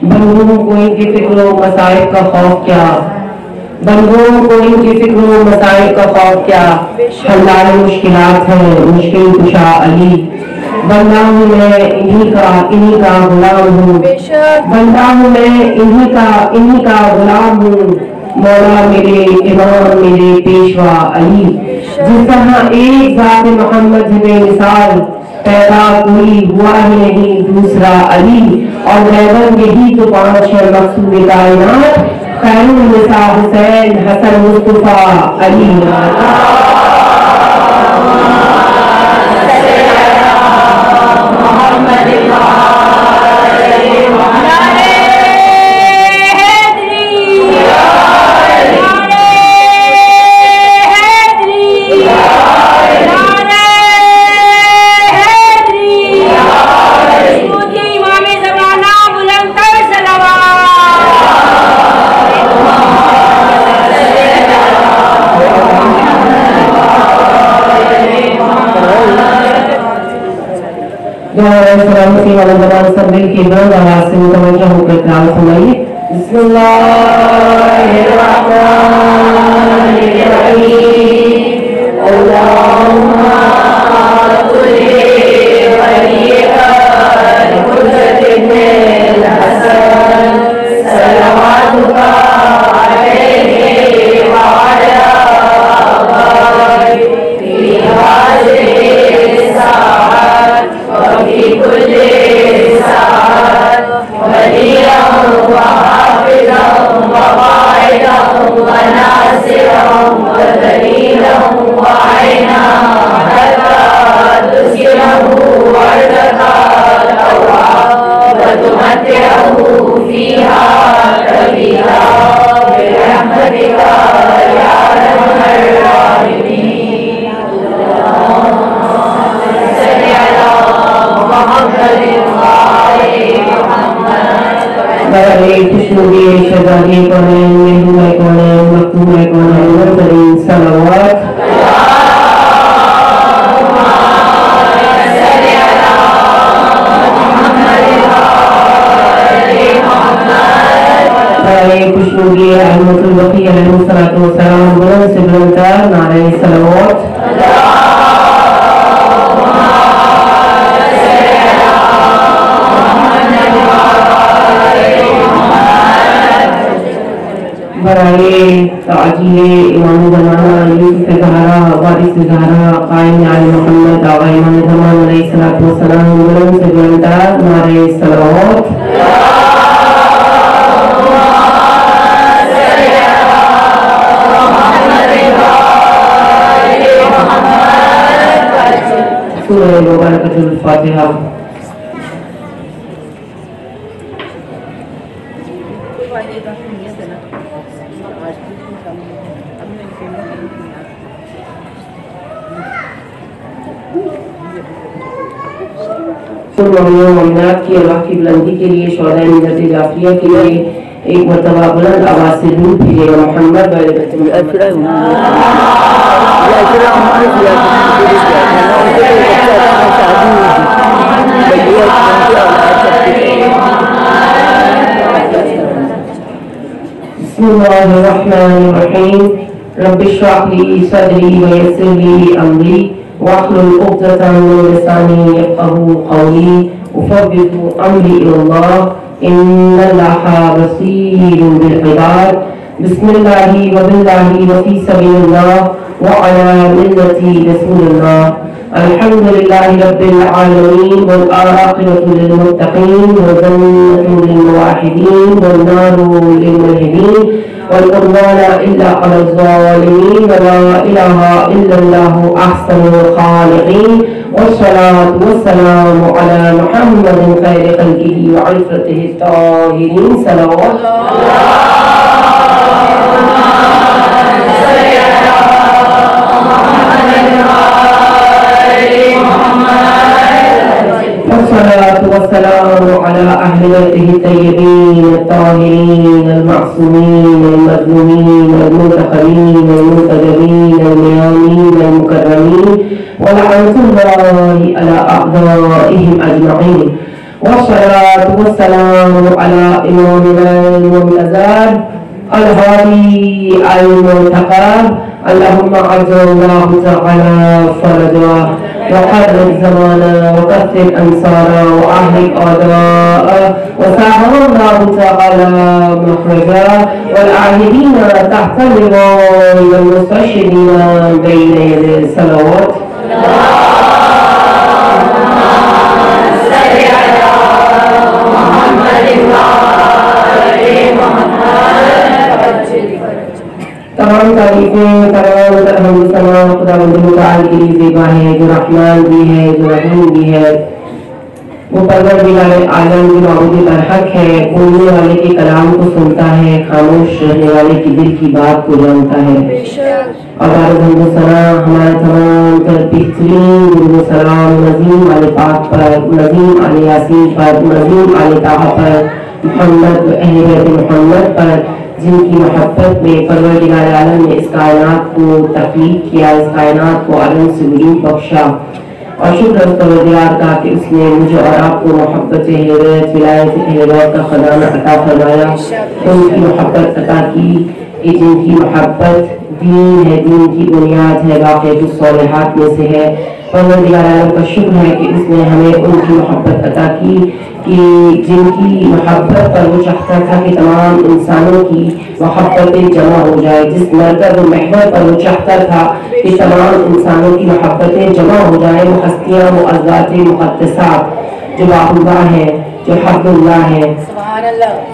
بندوں کو ان کی فکر و مسائل کا خوف کیا، بندوں کو ان کی فکر و مسائل کا خوف کیا، حلال مشکلات ہیں مشکل کشا علی، بندہ ہوں میں انہی کا غلام ہوں، بندہ ہوں میں انہی کا غلام ہوں، مولا میرے امام میرے پیشوا علی، جس طرح ایک ذات محمد میں مثال پیدا کوئی ہوا ہی نہیں دوسرا علی، اور غیبت یہی تو پانچ ہے مقصود کائنات، خیر النساء حسین حسن مصطفیٰ علی۔ سب مل کے بلند آواز سے متوجہ ہو کر تلاوت فرمائیے۔ بسم اللہ الرحمن الرحیم، اللہم صلی وسلم الحسن صلواتک علیہ وعلی وفي كل ساعة وليا وحافظا وقائدا وناصرا ودليلا وعينا حتى تسكنه أرضك طوعا وتمتعه فيها كبيرا برحمتك يا أرحم الراحمين۔ خوشنودی شہزادی کونین محبوب کونین مکتوب کونین مرتدین صلوات۔ خوشنودی احمد الوقی علیہ السلام بلند سے بلندتر نعرہ صلوات۔ برائے تعجیل امام زمانہ یوسف زہرا وارث زہرا قائم آل محمد آقا امام زمان علیہ السلام بلند سے بلندتر نعرہ صلوات۔ سورہ مبارکۃ الفاتحہ۔ مومنات کی اللہ کی بلندی کے لیے شہدائے ملت جعفریہ کے لیے ایک مرتبہ بلند آواز سے درود بھیجیے گا۔ محمد بسم اللہ الرحمن الرحیم، رب اشرح لی صدری ویسر لی امری واحلل عقدۃ من لسانی یفقهوا قولی افوض امری الی اللہ ان اللہ بصیر بالعباد۔ بسم اللہ وباللہ وفی سبیل اللہ وعلی ملت رسول اللہ۔ الحمد للہ رب العالمین والآخرۃ للمتقین والجنۃ للموحدین والنار للملحدین والعدوان الا علی الظالمین ولا الہ الا اللہ احسن الخالقین والصلاة والسلام علی محمد خیر خلقہ وعفرتہ الطاہرین صلوات۔ والصلاة والسلام على أهل بيته الطيبين الطاهرين المعصومين المظلومين المنتخبين المنتجبين الميامين المكرمين ولعنة الله على أعدائهم أجمعين والصلاة والسلام على إمامنا المنتظر الهادي المنتقب اللهم عجل الله تعالى فرجه وقدر زمانه وكثر أنصاره وأهلك أعداءه وسهل الله تعالى مخرجه والعاهدين تحت اللواء والمستشهدين بين يدي الصلوات तमाम तारीफें तमाम तहम्मुद खुदावंद मुताल के लिए ज़ेबा है जो रहमान भी है जो रहीम भी है वो परवरदिगार आलम जो माबूद बरहक है बोलने वाले के कलाम को सुनता है खामोश रहने वाले की दिल की बात को जानता है और हमारा तमाम बेहतरीन सलाम नज़ीम आले पाक पर नज़ीम आले यासीन पर नज़ीम आले ताहा पर मोहम्मद अहले बैत मोहम्मद पर जिनकी मोहब्बत में परवरदिगार आलम ने इस कायनात को तख्लीक किया, इस कायनात को आलम से वजूद बख्शा और शुक्र परवरदिगार का कि उसने मुझे और आपको मोहब्बत हिदायत विलायत हिदायत का खजाना अता फरमाया, उनकी मोहब्बत अता की कि जिनकी मोहब्बत दीन है, दीन की बुनियाद है, वाक़िअतुस सालिहात में से है। परवरदिगार आलम का शुक्र है कि उसने हमें उनकी मोहब्बत अता की कि जिनकी मोहब्बत पर वो चाहता था कि तमाम इंसानों की मोहब्बतें जमा हो जाए, जिस मरकज़ और महवर पर वो चाहता था कि तमाम इंसानों की मोहब्बतें जमा हो जाए, वो हस्तियाँ वो अज़वाज मुक़द्दसात जो बाबुल्लाह है, जो हब्बुल्लाह है,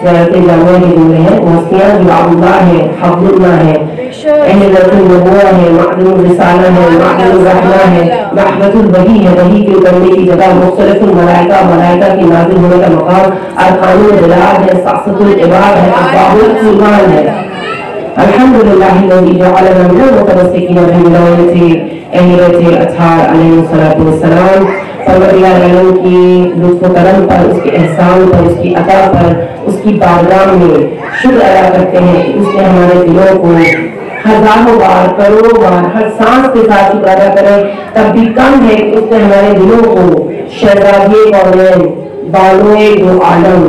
ज़रात जामिया के जुमले हैं, वो हस्तियाँ जो बाबुल्लाह है, हब्बुल्लाह है, अहले रसूल नबुव्वह है, मादुल रिसाला है, मादुल रहमा है, महबतुल वही है, वही के उतरने की जगह मुख्तलिफुल मलाइका, मलाइका के नाज़िल होने का मकाम, अरकानुल बिलाद है, सासतुल इबाद है, अब्वाबुल ईमान है। अल्हम्दुलिल्लाहिल्लज़ी जअलना मिनल मुतमस्सिकीना बिविलायति अहले बैत अत्हार अलैहिस्सलातु वस्सलाम। परवरदिगार आलम की लुत्फ़ करम पर, उसके एहसान पर, उसकी अता पर, उसकी बारगाह में शुक्र अदा करते हैं कि उसने हमारे दिलों को हजारों बार, करोड़ों बार, हर सांस के साथ शुक्र अदा करें तब भी कम है कि उसने हमारे दिलों को शहज़ादी कौनैन, बानोए दो आलम,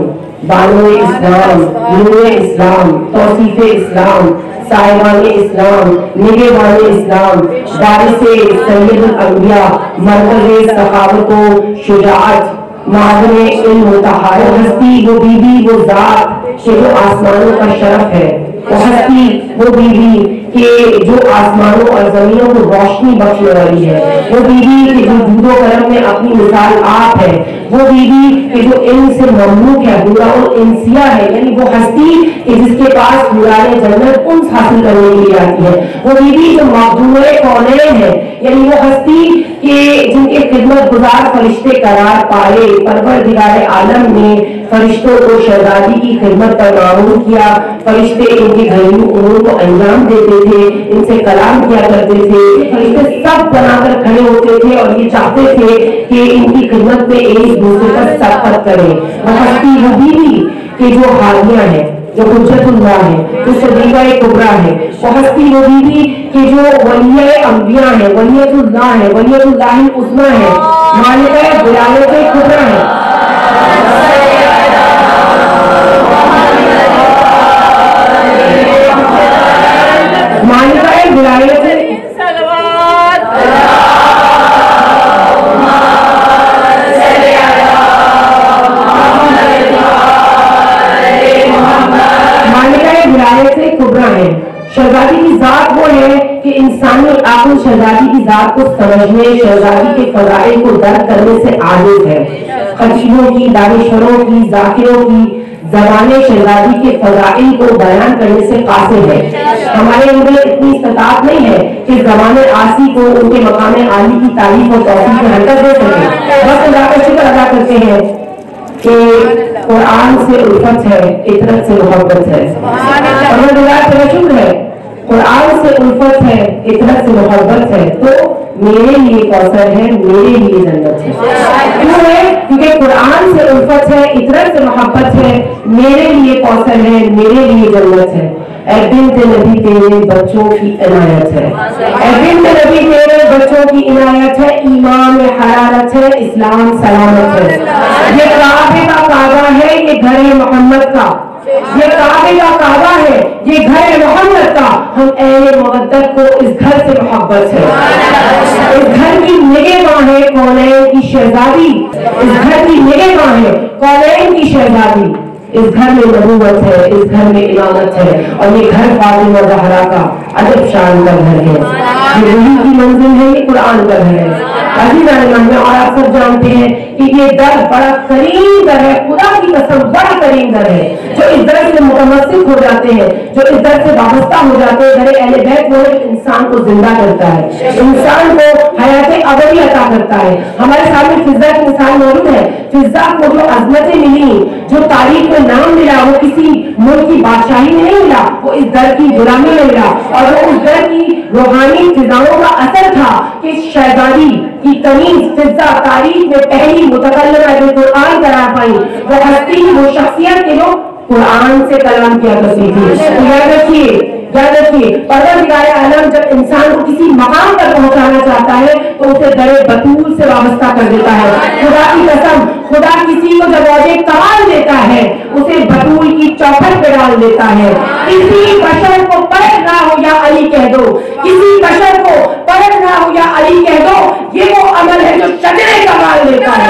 बानोए इस्लाम, नूरे इस्लाम, तौसीफ़े इस्लाम, साहिबाने इस्लाम, निगहबाने इस्लाम, वारिसे सैयदुल अंबिया, मरकज़े सखावत व शुजाअत, मादने इल्म व तहारत, हस्ती वो बीबी वो ज़ात कि वो आसमानों का शरफ है, वो हस्ती वो बीबी कि जो आसमानों और ज़मीनों को रोशनी बख्शने वाली है, वो बीबी कि जो जूदो करम में अपनी मिसाल आप है, वो बीबी कि जो इल्म से ममलूक है, हुराउल इंसिया है, यानी वो हस्ती कि जिसके पास हुराए जन्नत उन्स हासिल करने के लिए आती है, वो बीबी जो मखदूमे कौनैन है, यानी वो हस्ती कि जिनके खिदमत गुजार फरिश्ते करार पाए। परवरदिगार आलम ने फरिश्तों को शहजादी की खिदमत पर मामूर किया, फरिश्ते इनके घरेलू उमूर को अंजाम देते थे, इनसे कलाम किया करते थे, फरिश्ते सब बनाकर खड़े होते थे और ये चाहते थे कि इनकी खिदमत में एक दूसरे पर सबकत करें। वो हस्ती वो बीवी कि जो हादिया है, जो हुज्जतुल्लाह है, जो सदीक़ा कुबरा है, वो हस्ती वो बीवी कि जो वलिया अंबिया है, वलियतुल्लाह है, वलियतुल्लाहिल उस्मा है, मालिका विलायत कुबरा है। मालिका विलायत शहजादी की जात वो है कि इंसानी आकुल शहजादी की जात को समझने, शहजादी के फज़ाइल को दर्द करने से आजिज़ है। खतीबों की, दानिशवरों की, ज़ाकिरों की ज़बाने शहजादी के फज़ाइल को बयान करने से कासिर है। हमारे अंदर इतनी इस्तात नहीं है कि ज़बाने आसी को उनके मकाम आली की तारीफ और तौसीफ में हरकत दे सके। बस अल्लाह का शुक्र अदा करते हैं कि कुरान से उल्फत है, इतरत से मोहब्बत है। परवरदिगार तेरा शुक्र है, कुरान से उल्फत है, इतरत से मोहब्बत है, तो मेरे लिए कौसर है, मेरे लिए जन्नत है। क्यों है? क्योंकि कुरान से उल्फत है, इतरत से मोहब्बत है, मेरे लिए कौसर है, मेरे लिए जन्नत है। اے بنت نبی تیرے بچوں کی عنایت ہے، اے بنت نبی تیرے بچوں کی عنایت ہے، ایمان میں حرارت ہے، اسلام سلامت ہے۔ یہ کعبے کا کعبہ ہے، یہ گھر محمد کا، یہ کعبے کا کعبہ ہے، یہ گھر محمد کا۔ ہم اہل مودت کو اس گھر سے محبت ہے، اس گھر کی نگہباں ہے کونین کی شہزادی، اس گھر کی نگہباں ہے کونین کی شہزادی۔ اس گھر میں نبوت ہے، اس گھر میں امامت ہے، اور یہ گھر فاطمہ زہرا کا عجب شان کا گھر ہے، یہ وحی کی منزل ہے، یہ قرآن کا گھر ہے۔ عزیزان میں اور آپ سب جانتے ہیں کہ یہ در بڑا کریم در ہے، خدا کی قسم بڑا کریم در ہے۔ جو اس در سے متمسک ہو جاتے ہیں، جو اس در سے وابستہ ہو جاتے ہیں، در اہل بیت وہ انسان کو زندہ کرتا ہے، انسان کو حیات ابدی عطا کرتا ہے۔ ہمارے سامنے فضا کی مثال موجود ہے۔ فضا کو جو عظمتیں ملی، جو تاریخ میں نام ملا، وہ کسی ملک کی بادشاہی میں نہیں ملا، وہ اس در کی غلامی میں ملا، اور وہ اس در کی روحانی فضاؤں کا اثر تھا کہ شہزادی کی کنیز فضا تاریخ میں پہلی متکلمہ جو قرآن قرار پائی، وہ ہستی، وہ شخصیت کے جو قرآن سے کلام کیا کرتی تھی۔ تو یاد رکھیے پروردگار عالم جب انسان کو کسی مقام پر پہنچانا چاہتا ہے تو اسے در بطول سے وابستہ کر دیتا ہے۔ خدا کی قسم، خدا کسی کو جب اوج کمال دیتا ہے اسے بطول کی چوکھٹ پہ ڈال دیتا ہے۔ کسی بشر کو پرکھنا ہو یا علی کہہ دو، کسی بشر کو پرکھنا ہو یا علی کہہ دو، یہ وہ عمل ہے جو شجرے کمال دیتا ہے۔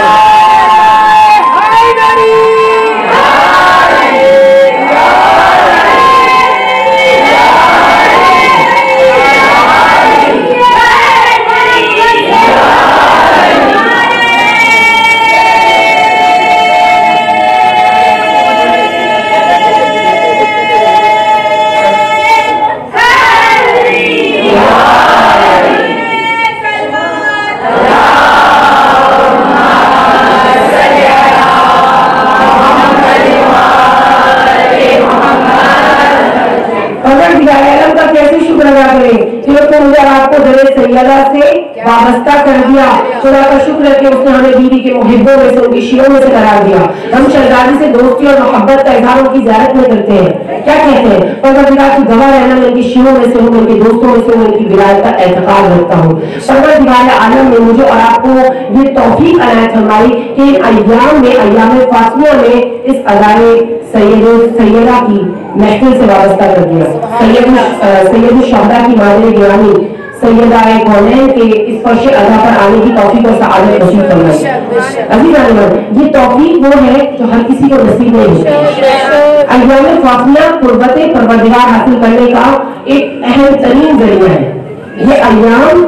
وابستہ کر دیا، خدا کا شکر ہے کہ اس نے ہمیں بیوی کے محبوں میں سے، ان کی شیعوں میں سے قرار دیا۔ ہم شہزادی سے دوستی اور محبت کا اظہار ان کی زیارت میں کرتے ہیں، کیا کہتے ہیں؟ پروردگار کی گواہ رہنا میں ان کی شیعوں میں سے ہوں، ان کے دوستوں میں سے ہوں، ان کی ولایت کا اعتقاد رکھتا ہوں۔ پروردگار عالم نے مجھے اور آپ کو یہ توفیق عنایت فرمائی کہ ان ایام میں، ایام فاطمیہ میں، اس ادارے سیدہ کی محفل سے وابستہ کر دیا۔ سید الشہداء کی مادر گرامی سیدہ کونین کے اس فرش ادا پر آنے کی توفیق اور سعادت نصیب فرمائی۔ عزیزان، یہ توفیق وہ ہے جو ہر کسی کو نصیب نہیں ہوتی۔ ایام فاطمیہ قربت پروردگار حاصل کرنے کا ایک اہم ترین ذریعہ ہے۔ یہ ایام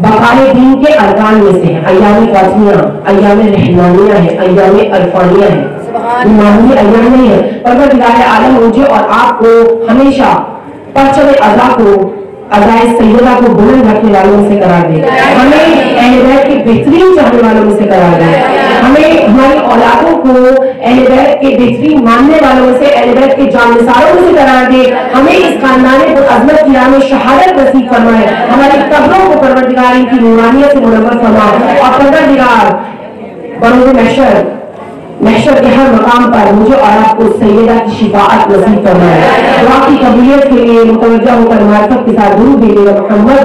بقائے دین کے ارکان میں سے ہیں۔ ایام فاطمیہ ایام رحمانیہ ہے، ایام عرفانیہ ہے، ایمانی ایام نہیں ہے۔ پروردگار عالم مجھے اور آپ کو ہمیشہ پرچم عزا کو، عزائے سیدہ کو بلند رکھنے والوں میں سے قرار دے، ہمیں اہل بیت کے بہترین چاہنے والوں میں سے قرار دے، ہمیں ہماری اولادوں کو اہل بیت کے بہترین ماننے والوں میں سے، اہل بیت کے جانثاروں میں سے قرار دے، ہمیں اس خاندان پر عظمت کی راہ میں شہادت نصیب فرمائے، ہماری قبروں کو پروردگار ان کی نورانیت سے منور فرمائے، اور پروردگار بروز محشر کے ہر مقام پر مجھے اور آپ کو سیدہ کی شفاعت نصیب فرمائے۔ دعا کی قبولیت کے لیے متوجہ ہو کر معرفت کے ساتھ درود بھیجیے گا محمد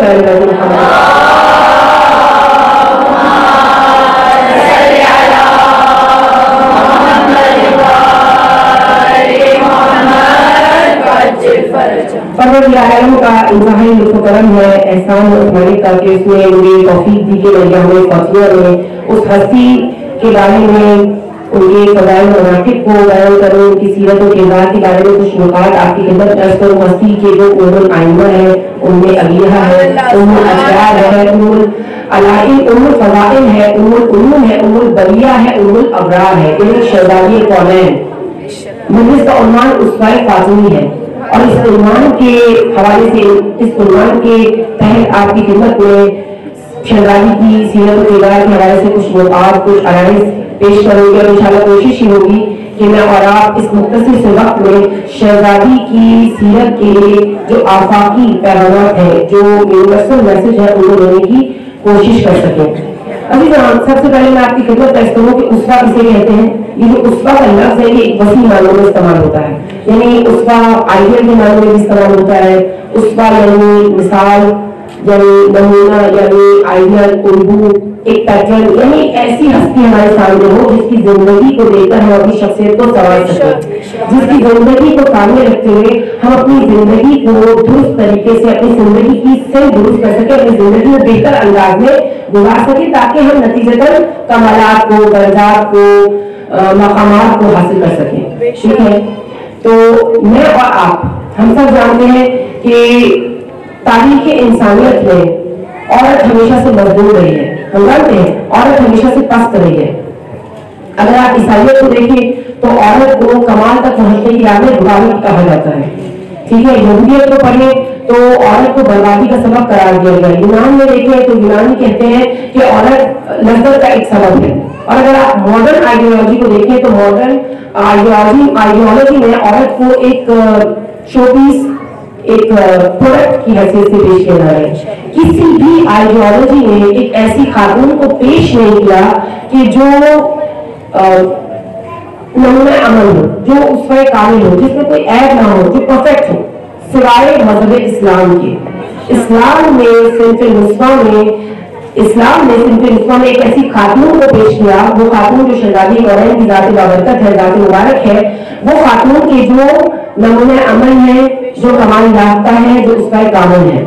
پروردگار عالم کا انتہائی لطف و کرم ہے، احسان عثمانی کا کہ اس نے مجھے توفیق دی کہ میں یوم فاطمیہ میں اس ہستی کے بارے میں، ان کے فضائل و مناقب کو بیان کروں، ان کی سیرت و کردار کے بارے میں کچھ نکات آپ کی خدمت پیش کروں۔ ہستی کے جو ام الائمہ ہے، ام ابیہ ہے، ام الاشرار ہے، ام العلائم، ام الفضائل ہے، ام العلوم ہے، ام البریہ ہے، ام الابرار ہے، ایک شہزادی کونین۔ مجلس کا عنوان اسوہ فاطمی ہے، اور اس عنوان کے حوالے سے، اس عنوان کے تحت آپ کی خدمت میں شہزادی کی سیرت و کردار کے حوالے سے کچھ نکات، کچھ عرائض پیش کروں گی، اور انشاءاللہ کوشش ہی ہوگی کہ میں اور آپ اس مختصر سے وقت میں شہزادی کی سیرت کے جو آفاقی پیغامات ہیں، جو یونیورسل میسج ہے، ان کو دینے کی کوشش کر سکیں۔ अभी सबसे पहले मैं आपकी खिदमत पेश करूँ कि उसवा किसे कहते हैं। ये जो उसवा का लफ्ज है ये एक वसी मानों में इस्तेमाल होता है, यानी उसवा आइडियल के मानों में भी इस्तेमाल होता है। उसवा यानी मिसाल, यानी नमूना, यानी आइडियल, उल्लू, एक पैटर्न, यानी ऐसी हस्ती हमारे सामने हो जिसकी जिंदगी को देखकर हम अपनी शख्सियत को संवार सकें, जिसकी जिंदगी को सामने रखते हुए हम अपनी जिंदगी को दुरुस्त तरीके से, अपनी जिंदगी की सही दुरुस्त कर सके, अपनी जिंदगी को बेहतर अंदाज में गुजार सके, ताकि हम नतीजतन कमालात को, दर्जात को, मकामात को हासिल कर सकें। ठीक है, तो मैं और आप हम सब जानते हैं कि तारीख इंसानियत में औरत हमेशा से मजबूर रही है। हम जानते हैं औरत हमेशा से पस्त रही है। अगर आप ईसाइयत को देखें तो औरत को कमाल तक पहुंचने की राह में रुकावट कहा जाता है। ठीक है, यहूदियत को पढ़ें तो औरत को बर्बादी का सबब करार दिया गया। यूनान में देखें तो यूनानी कहते हैं कि औरत लज्जत का एक सबब है। और अगर आप मॉडर्न आइडियोलॉजी को देखें तो मॉडर्न आइडियोलॉजी में औरत को एक शोपीस, एक प्रोडक्ट की हैसियत से पेश किया जा रहा है। किसी भी आइडियोलॉजी ने एक ऐसी खातून को पेश नहीं किया कि जो नमूना अमल हो, जो उस पर कामिल हो, जिसमें कोई ऐब ना हो, जो परफेक्ट हो, सिवाय मजहब इस्लाम के। इस्लाम ने सिंफे नुस्वा में एक ऐसी खातून को पेश किया, वो खातून जो शहजादी मौलाना की जात बाबरकत है, जात मुबारक है, वो खातून के जो नमूना अमल है, जो कमाल याफ्ता है, जो उसका कामिल है।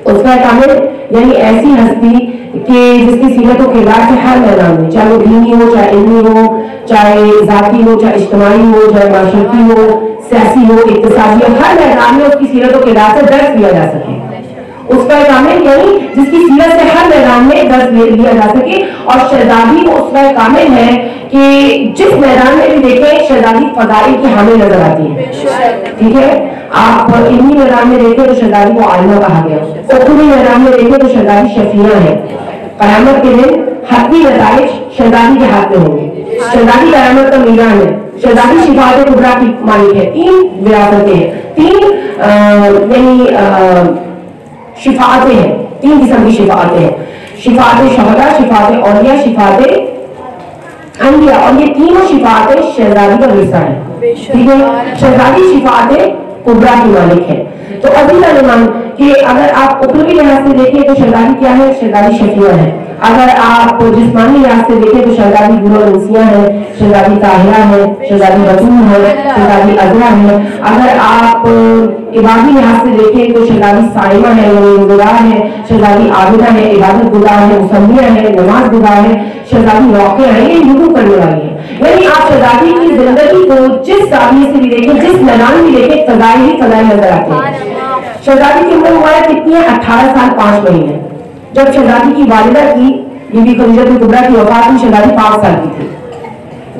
उसका कामिल यानी ऐसी हस्ती कि जिसकी सीरत और किरदार से हर मैदान में, चाहे वो दीनी हो, चाहे इल्मी हो, चाहे जाती हो, चाहे इज्तिमाई हो, चाहे माशरती हो, सियासी हो, इक्तिसादी हो, हर मैदान में उसकी सीरत और किरदार से दर्ज लिया जा सके। उसका कामिल यानी जिसकी सीरत से हर मैदान में दर्ज लिया जा सके। और शहजादी को उसका कामिल है कि जिस मैदान में भी देखें शहजादी फदाइल की हामिल नजर आती है। ठीक है, आप इल्मी मैदान में देखें तो शहजादी को आलिमा कहा गया, उखवी मैदान में देखें तो शहजादी शफिया है। कयामत के दिन हतमी नताइज शहजादी के हाथ में होंगे। शहजादी कयामत का मीज़ान है। शहजादी शिफात कुबरा की मालिक है। 3 विरासतें हैं, 3 यानी शिफातें हैं, 3 किस्म की शिफातें हैं। शिफात शहदा, शिफात औलिया, शिफात अंबिया, और ये तीनों शिफातें शहजादी का हिस्सा है। ठीक है, शहजादी शिफात कुबरा की मालिक है। तो अभी तालिबान कि अगर आप उखरवी लिहाज से देखें तो शहजादी क्या है? शहजादी शफिया है। अगर आप जिस्मानी लिहाज से देखें तो शहजादी गुलसिया है, शहजादी ताहिरा है, शहजादी बतूल है, शहजादी अजरा है। अगर आप इबादी लिहाज से देखें तो शहजादी साइमा है, गुदार है, शहजादी आबिदा है, इबादत गुदार है, मुसम्मिया है, नमाज गुदार है, शहजादी वाक़िया है, ये युद्ध करने वाली है। यानी आप शहजादी की जिंदगी को जिस जाविये से भी देखें, जिस मैदान में देखें, फजाइल ही फजाइल नजर आते हैं। शहजादी की उम्र मुबारक कितनी है? 18 साल 5 महीने। जब शहजादी की वालिदा की बीबी खदीजा कुबरा की वफात हुई, शहजादी 5 साल की थी।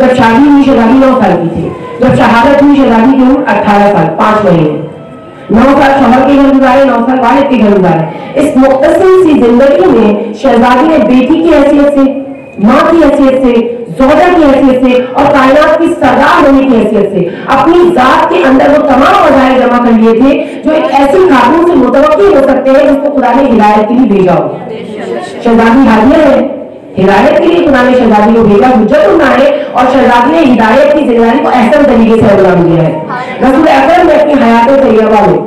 जब शादी हुई शहजादी 9 साल की थी। जब शहादत हुई शहजादी की उम्र 18 साल 5 महीने। 9 साल शौहर के घर गुजारे, 9 साल वालिद के घर गुजारे। इस मुख्तसर सी जिंदगी में शहजादी ने बेटी की हैसियत से, माँ की हैसियत से, ज़ौजा की हैसियत से और कायनात की सरदार होने की हैसियत से अपनी जात के अंदर वो तमाम वज़ाइफ जमा कर लिए थे जो एक ऐसी खातून से मुतवक्की हो सकते हैं जिसको खुदा ने हिदायत के लिए भेजा हो। शहजादी हादिया है, हिदायत के लिए खुदा ने शहजादी को भेजा, हुज्जत उन्होंने, और शहजादी ने हिदायत की जिम्मेदारी को एहसन तरीके से अंजाम दिया है। रसूल अकरम ने अपनी हयात तैयबा में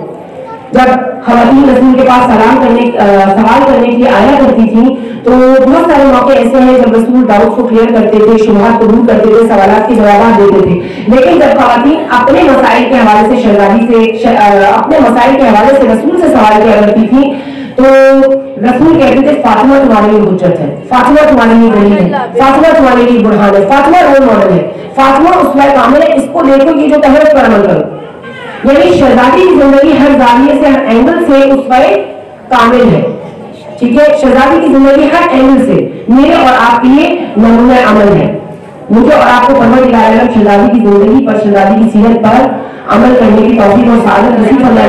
जब खवातीन रसूल के पास सवाल करने के लिए आया करती थी तो बहुत सारे मौके ऐसे हैं जब रसूल डाउट को क्लियर करते थे, शुबहात को दूर करते थे, सवालात के जवाब देते थे। लेकिन जब खवातीन अपने मसाइल के हवाले से शहजादी से अपने मसाइल के हवाले से रसूल से सवाल किया करती थी तो रसूल कहते थे फातिमा तुम्हारे लिए हुज्जत है, फातिमा तुम्हारे लिए दलील है, फातिमा तुम्हारे लिए बुरहान है, फातिमा रोल मॉडल है, फातिमा उसमें कामिल है, इसको देखो ये जो कहे उस पर अमल करो। यानी शहजादी की जिंदगी हर जाविये से, हर एंगल से उस पर कामिल है। ठीक है, शहजादी की जिंदगी हर एंगल से मेरे और आपके लिए नमूना अमल है। मुझे और आपको परवरदिगार आलम शहजादी की जिंदगी पर, शहजादी की सीरत पर अमल करने की तौफीक और सादत नसीब फरमाए।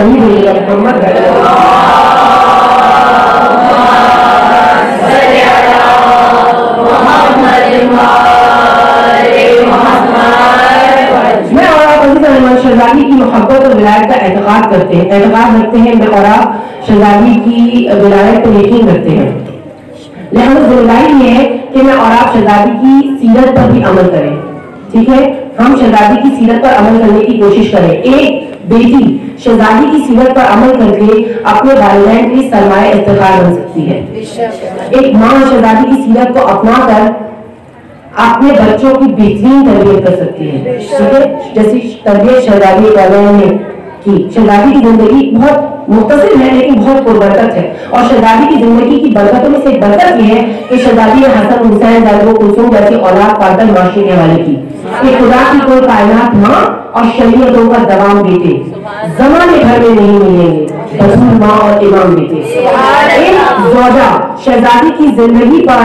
शहजादी की मोहब्बत और विलायत का एतकाद करते हैं, मैं और आप शहजादी की विलायत पर यकीन रखते हैं। لہذا ذمہ داری یہ ہے کہ میں اور آپ شہزادی کی سیرت پر بھی عمل کریں. ٹھیک ہے, ہم شہزادی کی سیرت پر عمل کرنے کی کوشش کریں. ایک بیٹی شہزادی کی سیرت پر عمل کر کے اپنے والدین کے سرمایہ افتخار بن سکتی ہے. ایک ماں شہزادی کی سیرت کو اپنا کر اپنے بچوں کی بہترین تربیت کر سکتی ہے. ٹھیک ہے, جیسی تربیت شہزادی نے کی. شہزادی کی زندگی بہت مختصر ہے لیکن بہت پربرکت ہے, اور شہزادی کی زندگی کی برکتوں میں سے ایک برکت یہ ہے کہ شہزادی نے حسن, حسین, زینب و کلثوم جیسی اولاد پال کر معاشرے کے حوالے کی کہ خدا کی کوئی کائنات ماں اور شریعتوں کا دوام بیٹے زمانے بھر میں نہیں ملیں گے, رسول ماں اور امام بیٹے. ایک زوجہ شہزادی کی زندگی پر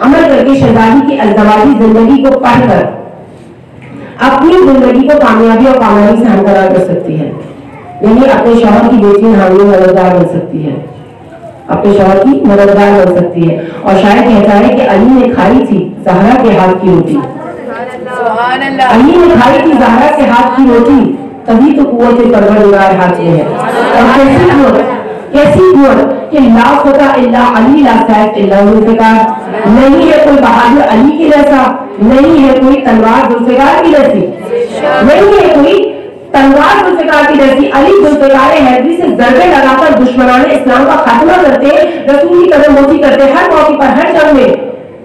عمل کر کے شہزادی کی ازدواجی زندگی کو پڑھ کر اپنی زندگی کو کامیابی اور کامیابی سے ہمکنار کر سکتی ہے. یعنی اپنے شوہر کی بہترین حامی مددگار بن سکتی ہے, اپنے شوہر کی مددگار بن سکتی ہے. اور شاید کہتا ہے کہ علی نے کھائی تھی زہرا کے ہاتھ کی روٹی, علی نے کھائی تھی زہرا کے ہاتھ کی روٹی, تبھی تو قوت پروردگار ہاتھ میں ہے. اور کیسی قوت کہ لا فتح الا علی لا سیف الا ذوالفقار, نہیں ہے کوئی بہادر علی کی جیسا, نہیں ہے کوئی تلوار ذوالفقار کی جیسی, نہیں ہے کوئی تلوار ذوالفقار کی جیسی. علی ذوالفقار حیدری سے ضربے لگا کر دشمنان اسلام کا خاتمہ کرتے, رسول کی قدم بوسی کرتے ہر موقع پر, ہر جنگ میں.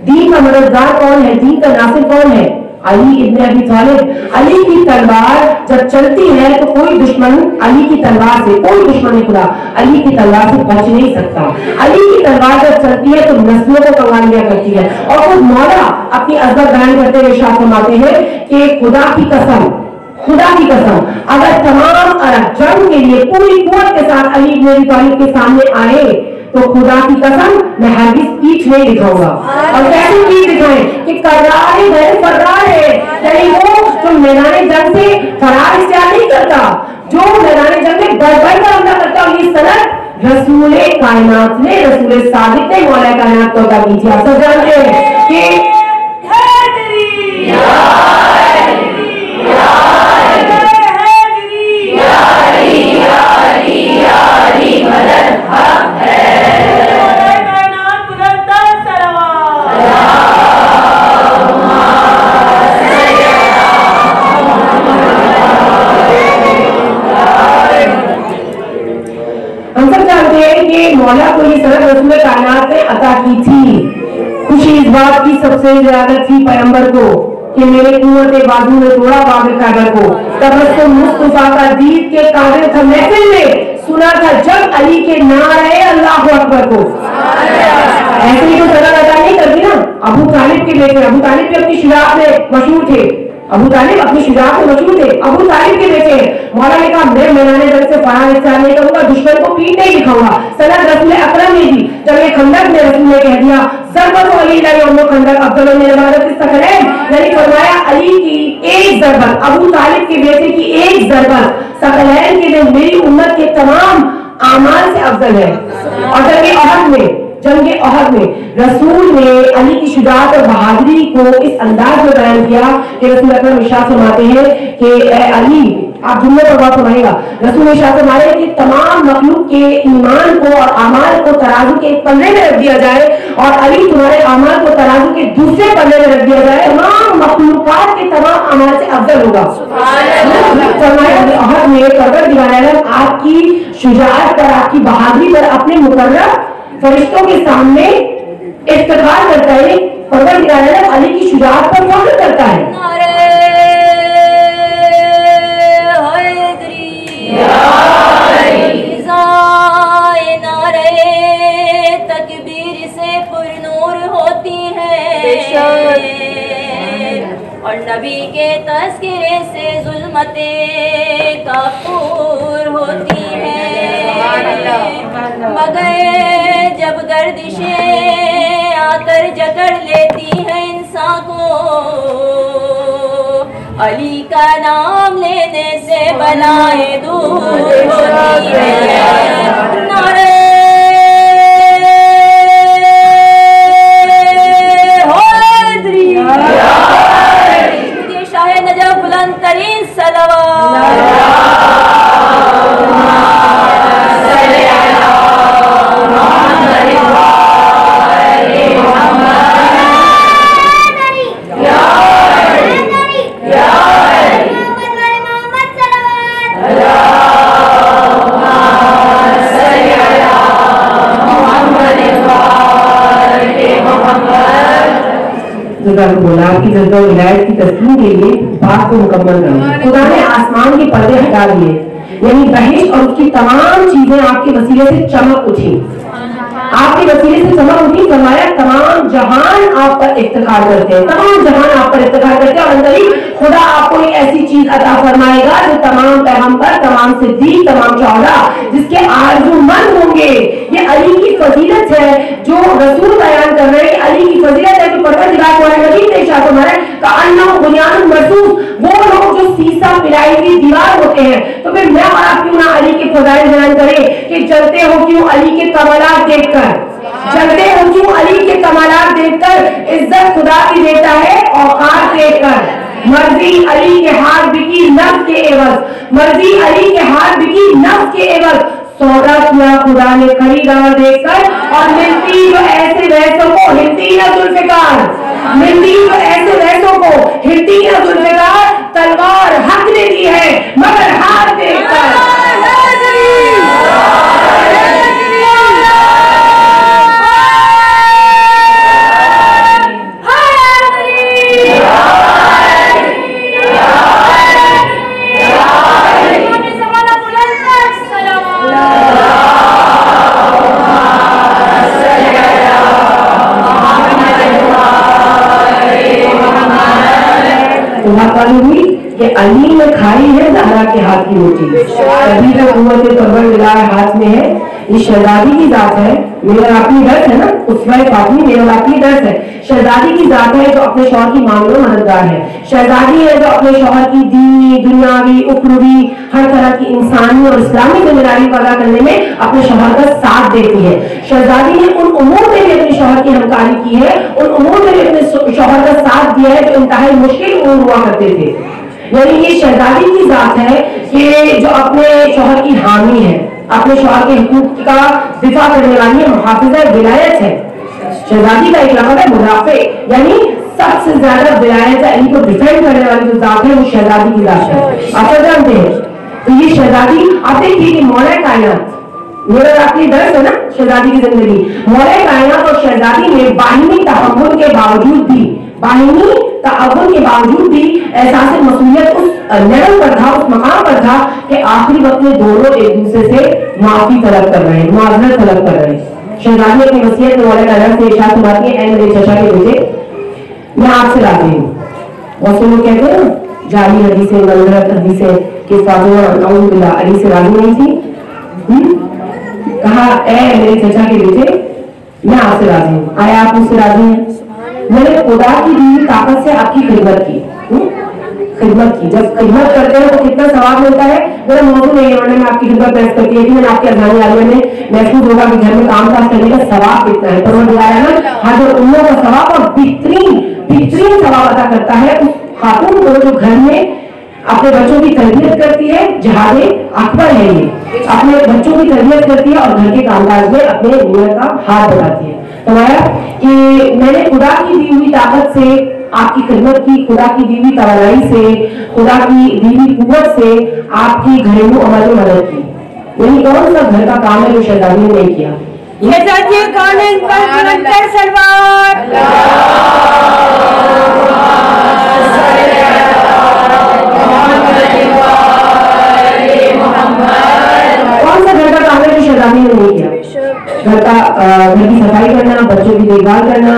دین کا مددگار کون ہے, دین کا ناصر کون ہے؟ علی ابن ابی طالب. علی کی تلوار جب چلتی ہے تو کوئی دشمن علی کی تلوار سے, کوئی دشمن خدا علی کی تلوار سے بچ نہیں سکتا. علی کی تلوار جب چلتی ہے تو نسلوں کو کنگال لیا کرتی ہے. اور خود مولا اپنی عظمت بیان کرتے ہوئے ارشاد فرماتے ہیں کہ خدا کی قسم, خدا کی قسم, اگر تمام عرب جنگ کے لیے پوری قوت کے ساتھ علی ابن ابی طالب کے سامنے آئے تو خدا کی قسم میں ہرگز پیٹھ نہیں دکھاؤں گا. اور کیسے پیٹھ دکھائیں کہ کرار غیر فرار ہے, یعنی وہ جو میدان جنگ سے فرار اختیار نہیں کرتا, جو میدان جنگ میں بڑھ بڑھ کر حملہ کرتا. اور یہ سند رسول کائنات نے, رسول صادق نے مولا کائنات کو عطا کی تھی. آپ سب جانتے ہیں کہ مولا کو یہ سند رسول کائنات نے عطا کی تھی. خوشی اس بات کی سب سے زیادہ تھی پیغمبر کو کہ میرے قوت بازو میں توڑا باب خیبر کو. تبسم مصطفیٰ کا دید کے قادر تھا محفل میں, سنا تھا جب علی کے نعرے اللہ اکبر کو. ایسے ہی تو سزا ادا نہیں کرتی نا. ابو طالب کے بیٹے, ابو طالب بھی اپنی شجاعت میں مشہور تھے, ابو طالب اپنی شجاعت میں مشہور تھے. ابو طالب کے بیٹے مولا نے کہا میں میدان جنگ سے فرار اختیار نہیں کروں گا, دشمن کو پیٹ نہیں دکھاؤں گا. سند رسول اکرم نے دی. جب یہ خندق میں رسول نے کہہ دیا ضربت علی لا یوم خندق افضل من عبادت الثقلین, یعنی فرمایا علی کی ایک ضربت, ابو طالب کے بیٹے کی ایک ضربت ثقلین کے دن میری امت کے تمام اعمال سے افضل ہے. اور جنگ احد میں رسول نے علی کی شجاعت اور بہادری کو اس انداز میں بیان کیا کہ رسول اکرم ارشاد فرماتے ہیں کہ اے علی, آپ جملے پر غور فرمائیے گا, رسول ارشاد فرماتے ہیں کہ تمام مخلوق کے ایمان کو اور اعمال کو ترازو کے ایک پلے میں رکھ دیا جائے اور علی تمہارے اعمال کو ترازو کے دوسرے پلے میں رکھ دیا جائے, تمام مخلوقات کے تمام اعمال سے افضل ہوگا. فرمایا احد میں پروردگار عالم آپ کی شجاعت پر, آپ کی بہادری پر اپنے مقرر فرشتوں کے سامنے افتخار کرتا ہے. پروردگار عالم علی کی شجاعت پر فخر کرتا ہے. تکبیر سے پرنور ہوتی ہے اور نبی کے تذکرے سے ظلمتیں کافور ہوتی ہیں. مگر جب گردشیں آ کر جکڑ لیتی ہیں انسان کو, علی کا نام لینے سے بلائیں دور ہوتی ہیں. نعرہ حیدری, یہ شاہ نجف بلند ترین صلوات. ख्वाहिशात को मुकम्मल करें। खुदा ने आसमान के पर्दे हटा दिए, यानी बहिश्त और उसकी तमाम चीजें आपके वसीले से चमक उठी, आपके वसीले से चमक उठी। फरमाया तमाम जहान आप पर इफ्तिखार करते हैं, तमाम जहान आप पर इफ्तिखार करते हैं। और अंदर ही खुदा आपको एक ऐसी चीज अता फरमाएगा जो तमाम पैगंबर, तमाम सिद्दीक, तमाम शोहदा जिसके आरज़ूमंद होंगे। ये अली की फजीलत है जो रसूल बयान कर रहे हैं, अली की फजीलत है जो परवरदिगार कुरान मजीद ने इरशाद फरमाया कअन्नहु बुनियानुन मरसूस, वो लोग जो सीसा मिलाई हुई दीवार होते हैं। तो फिर मैं और आप क्यों ना अली के फजाइल बयान करें कि चलते हो क्यों अली के कमालात देखकर, चलते हो क्यों अली के कमालात देखकर। इज्जत खुदा की देता है औकात देखकर। मर्जी अली के हाथ बिकी नफ्स के एवज, मर्जी अली के हाथ बिकी नफ्स के एवज। सौदा किया खुदा ने खरीदार देखकर, और मिलती जो ऐसे वैसों को हिलती न जुल्फिकार, मिलती जो ऐसे वैसों को हिलती न जुल्फिकार। तलवार हक ने दी है मगर हाथ देखकर। हुई कि अली ने खाई है ज़हरा के हाथ की रोटी, तभी तक कुव्वत परवरदिगार हाथ में है। ये शहजादी की जात है, मेरा अपनी दर्द है ना, उसवा फातिमी मेरा अपनी दर्द है। शहजादी की जात है जो अपने शौहर की मांगों में मददगार है, शहजादी है जो अपने शौहर की दीनी, दुनियावी, उखरवी हर तरह की इंसानी और इस्लामी जिम्मेदारी को अदा करने में अपने शौहर का साथ देती है। शहजादी ने उन उमूर में भी अपने शौहर की हमकारी की है, उन उमूर में भी अपने शौहर का साथ दिया है जो इंतहाई मुश्किल उमूर हुआ करते थे। यानी ये शहजादी की जात है कि जो अपने शौहर की हामी है, अपने शौहर के हुकूक का दिफा करने वाली है, मुहाफिजा विलायत है। शहजादी का एक लक़ब है मुदाफ़े, यानी सबसे ज्यादा विलायत है, इनको डिफेंड करने वाली जो जात है वो शहजादी की जात है। आप जानते हैं तो ये शहजादी, आप देखिए कि मौला कायनात, मेरा आपकी दर्द है ना शहजादी की जिंदगी, मौला कायनात और शहजादी में बाहिनी तहव्वुल के बावजूद भी, बाहिनी तहव्वुल के बावजूद भी एहसास मसूलियत उस लेवल पर था, उस मकाम पर था कि आखिरी वक्त में दोनों एक दूसरे से माफी तलब कर रहे हैं, माजरत तलब कर रहे हैं। शहजादी अपनी वसीयत में मौला कायनात से इरशाद फरमाती है, ऐ मेरे चचा के बेटे मैं आपसे राजी हूँ। बहुत से लोग कहते हैं ना जाली हदीसें, गलत हदीसें कि फातिमा नऊज़ बिल्लाह अली से राजी नहीं थी। कहा ऐ मेरे चचा के बेटे मैं आपसे राजी हूँ, आया आप मुझसे राजी हैं? मैंने खुदा की दी ताकत से आपकी खिदमत की, खिदमत की। जब खिदमत करते हैं तो कितना सवाब मिलता है। मेरा मौजूद नहीं है, मैं आपकी खिदमत पेश करती है कि मैंने आपके अज़ानी आलिया में महसूस होगा कि घर में काम काज करने का सवाब कितना है। परवरदिगार ना हर उम्मों का सवाब और बेहतरीन सवाब अदा करता है उस खातून को जो घर में अपने बच्चों की तरबियत करती है। जिहाद अकबर है ये, अपने बच्चों की तरबियत करती है और घर के कामकाज में अपने मियां का हाथ बढ़ाती है। फरमाया कि मैंने खुदा की दी हुई ताकत से आपकी खिदमत की, खुदा की दी हुई तवानाई से, खुदा की दी हुई कुव्वत से आपकी घरेलू अमल में मदद की। यानी कौन सा घर का काम है जो शहजादी ने नहीं किया? कौन सा घर का काम है जो शहजादी ने नहीं किया? घर की सफाई करना, बच्चों की देखभाल करना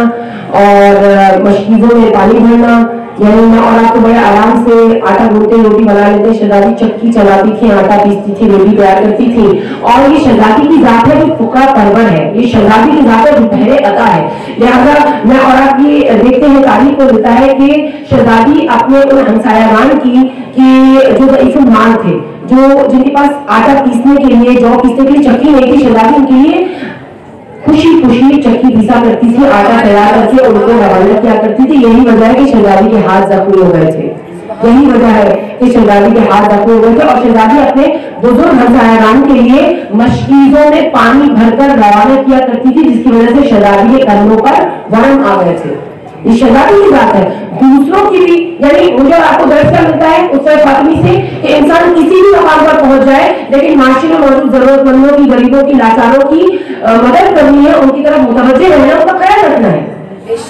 और मशकीज़ों में पानी भरना। यानी मैं और आपको बड़े आराम से आटा गूंथते रोटी बना लेते। शहजादी चक्की चलाती थी, आटा पीसती थी, रोटी तैयार करती थी। और ये शहजादी की जात है जो फुकरा परवर है, ये शहजादी की जात है जो बहरे अता है। लिहाजा मैं और आप ये देखते हैं, तारीख को मिलता है कि शहजादी अपने उन हमसायागान की कि जो ज़ईफ़ुल माल थे, जो जिनके पास आटा पीसने के लिए, जौ पीसने के लिए चक्की नहीं थी, शहजादी उनके लिए खुशी खुशी चक्की पीसा करती थी, आटा तैयार करके उनको रवाना किया करती थी। यही वजह है कि शहजादी के हाथ जख्मी हो गए थे, यही वजह है कि शहजादी के हाथ जख्मी हो गए थे। और शहजादी अपने बुजुर्ग हमसायागान के लिए मशकीज़ों में पानी भरकर रवाना किया करती थी, जिसकी वजह से शहजादी के कदमों पर वरम आ गए थे। ये शहजादी की बात है। दूसरों की भी, यानी मुझे आपको दर्ज क्या मिलता है उससे फातिमी से कि इंसान किसी भी मकाम पर पहुंच जाए, लेकिन माशरे में मौजूद जरूरतमंदों की, गरीबों की, लाचारों की मदद करनी है, उनकी तरफ मुतवज्जे रहना है, उनका ख्याल रखना है।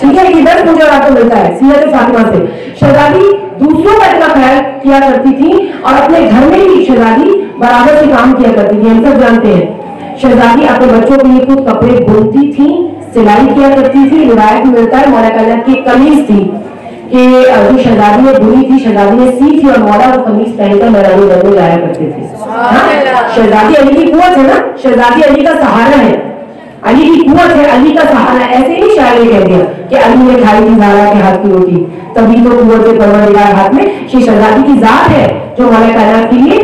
ठीक है, ये दर्ज मुझे आपको मिलता है सीरत फातिमा से। शहजादी दूसरों का इतना ख्याल किया करती थी और अपने घर में भी शहजादी बराबर से काम किया करती थी। हम सब जानते हैं शहजादी अपने बच्चों के लिए खुद कपड़े बुनती थी, सिलाई किया करती थी। रिवायत में मिलता है मौला कायनात की कमीज थी कि जो शहजादी ने बुनी थी, शहजादी ने सी थी और मौला वो कमीज पहनकर मैदानी घर में जाया करते थे। शहजादी अली की कुव्वत है ना, शहजादी अली का सहारा है, अली की कुव्वत है, अली का सहारा। ऐसे ही शायर ने कह दिया कि अली ने खाई थी ज़ारा के हाथ की रोटी, तभी तो कुव्वत परवरदिगार हाथ में। ये शहजादी की जात है जो मौला कायनात के लिए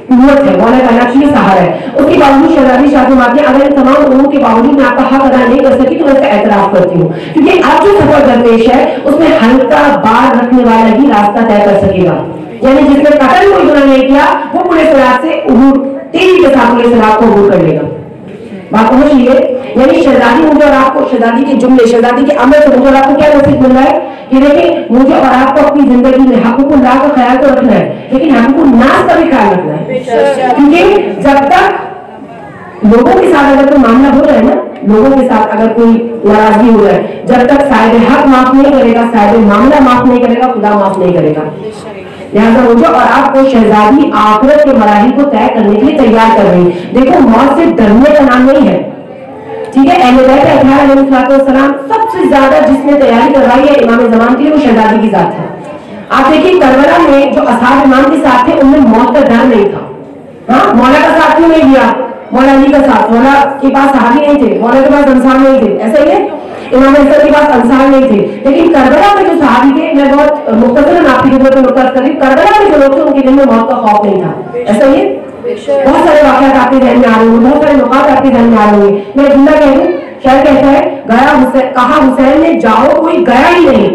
कुव्वत है, मौला कायनात के लिए सहारा है। उसके बावजूद शहजादी शाह फरमाती है, अगर इन तमाम उम्रों के बावजूद मैं आपका हक अदा नहीं कर सकी तो मैं इसका एतराफ करती हूँ, क्योंकि आप जो सफर दरपेश है उसमें हल्का बार रखने वाला ही रास्ता तय कर सकेगा। यानी जिसने कतल कोई गुनाह नहीं किया वो पूरे सिरात से उबूर तेजी के साथ पूरे सिरात को उबूर कर लेगा। बात समझिए, यानी शहजादी मुझे और आपको, शहजादी के जुमले, शहजादी के अमल से मुझे और आपको क्या नसीब मिल रहा है कि देखिए मुझे और आपको अपनी जिंदगी में हक़ुक़ुल्लाह का ख्याल तो रखना है, लेकिन हक़ुक़ुन्नास का भी ख्याल रखना है। क्योंकि जब तक लोगों के साथ अगर कोई मामला हो जाए ना, लोगों के साथ अगर कोई नाराजगी हो जाए, जब तक साहिब हक माफ नहीं करेगा, साहिब मामला माफ नहीं करेगा, खुदा माफ नहीं करेगा। लिहाजा मुझे और आपको शहजादी आखिरत के मराहिल को तय करने के लिए तैयार कर रही है। देखो मौत से डरने का नाम नहीं है, ठीक है। अहले बैत अलैहिस्सलाम सबसे ज्यादा जिसने तैयारी करवाई है इमाम ज़मान के लिए वो शहजादी की जात है। आप देखिए करबला में जो असहाब इमाम के साथ थे उनमें मौत का डर नहीं था। हाँ, मौला का साथ क्यों नहीं दिया? मौला अली का साथ, मौला के पास सहाबी नहीं थे, मौला के पास अंसार नहीं थे, ऐसा ही है। इमाम हसन के पास अंसार नहीं थे, लेकिन करबला में जो सहाबी थे, मैं बहुत मुख्तसरन आपकी खिदमत में नुक्ता कर रही हूं, करबला में जो लोग थे उनके दिल में मौत का खौफ नहीं था, ऐसा ही है। बहुत सारे वाक़यात आपके ज़हन में आ रहे होंगे, बहुत सारे नुकात आपके ज़हन में आ रहे होंगे। मैं जिंदा कह दूं, शायद कहता है गया हुसैन, कहा हुसैन ने जाओ कोई गया ही नहीं,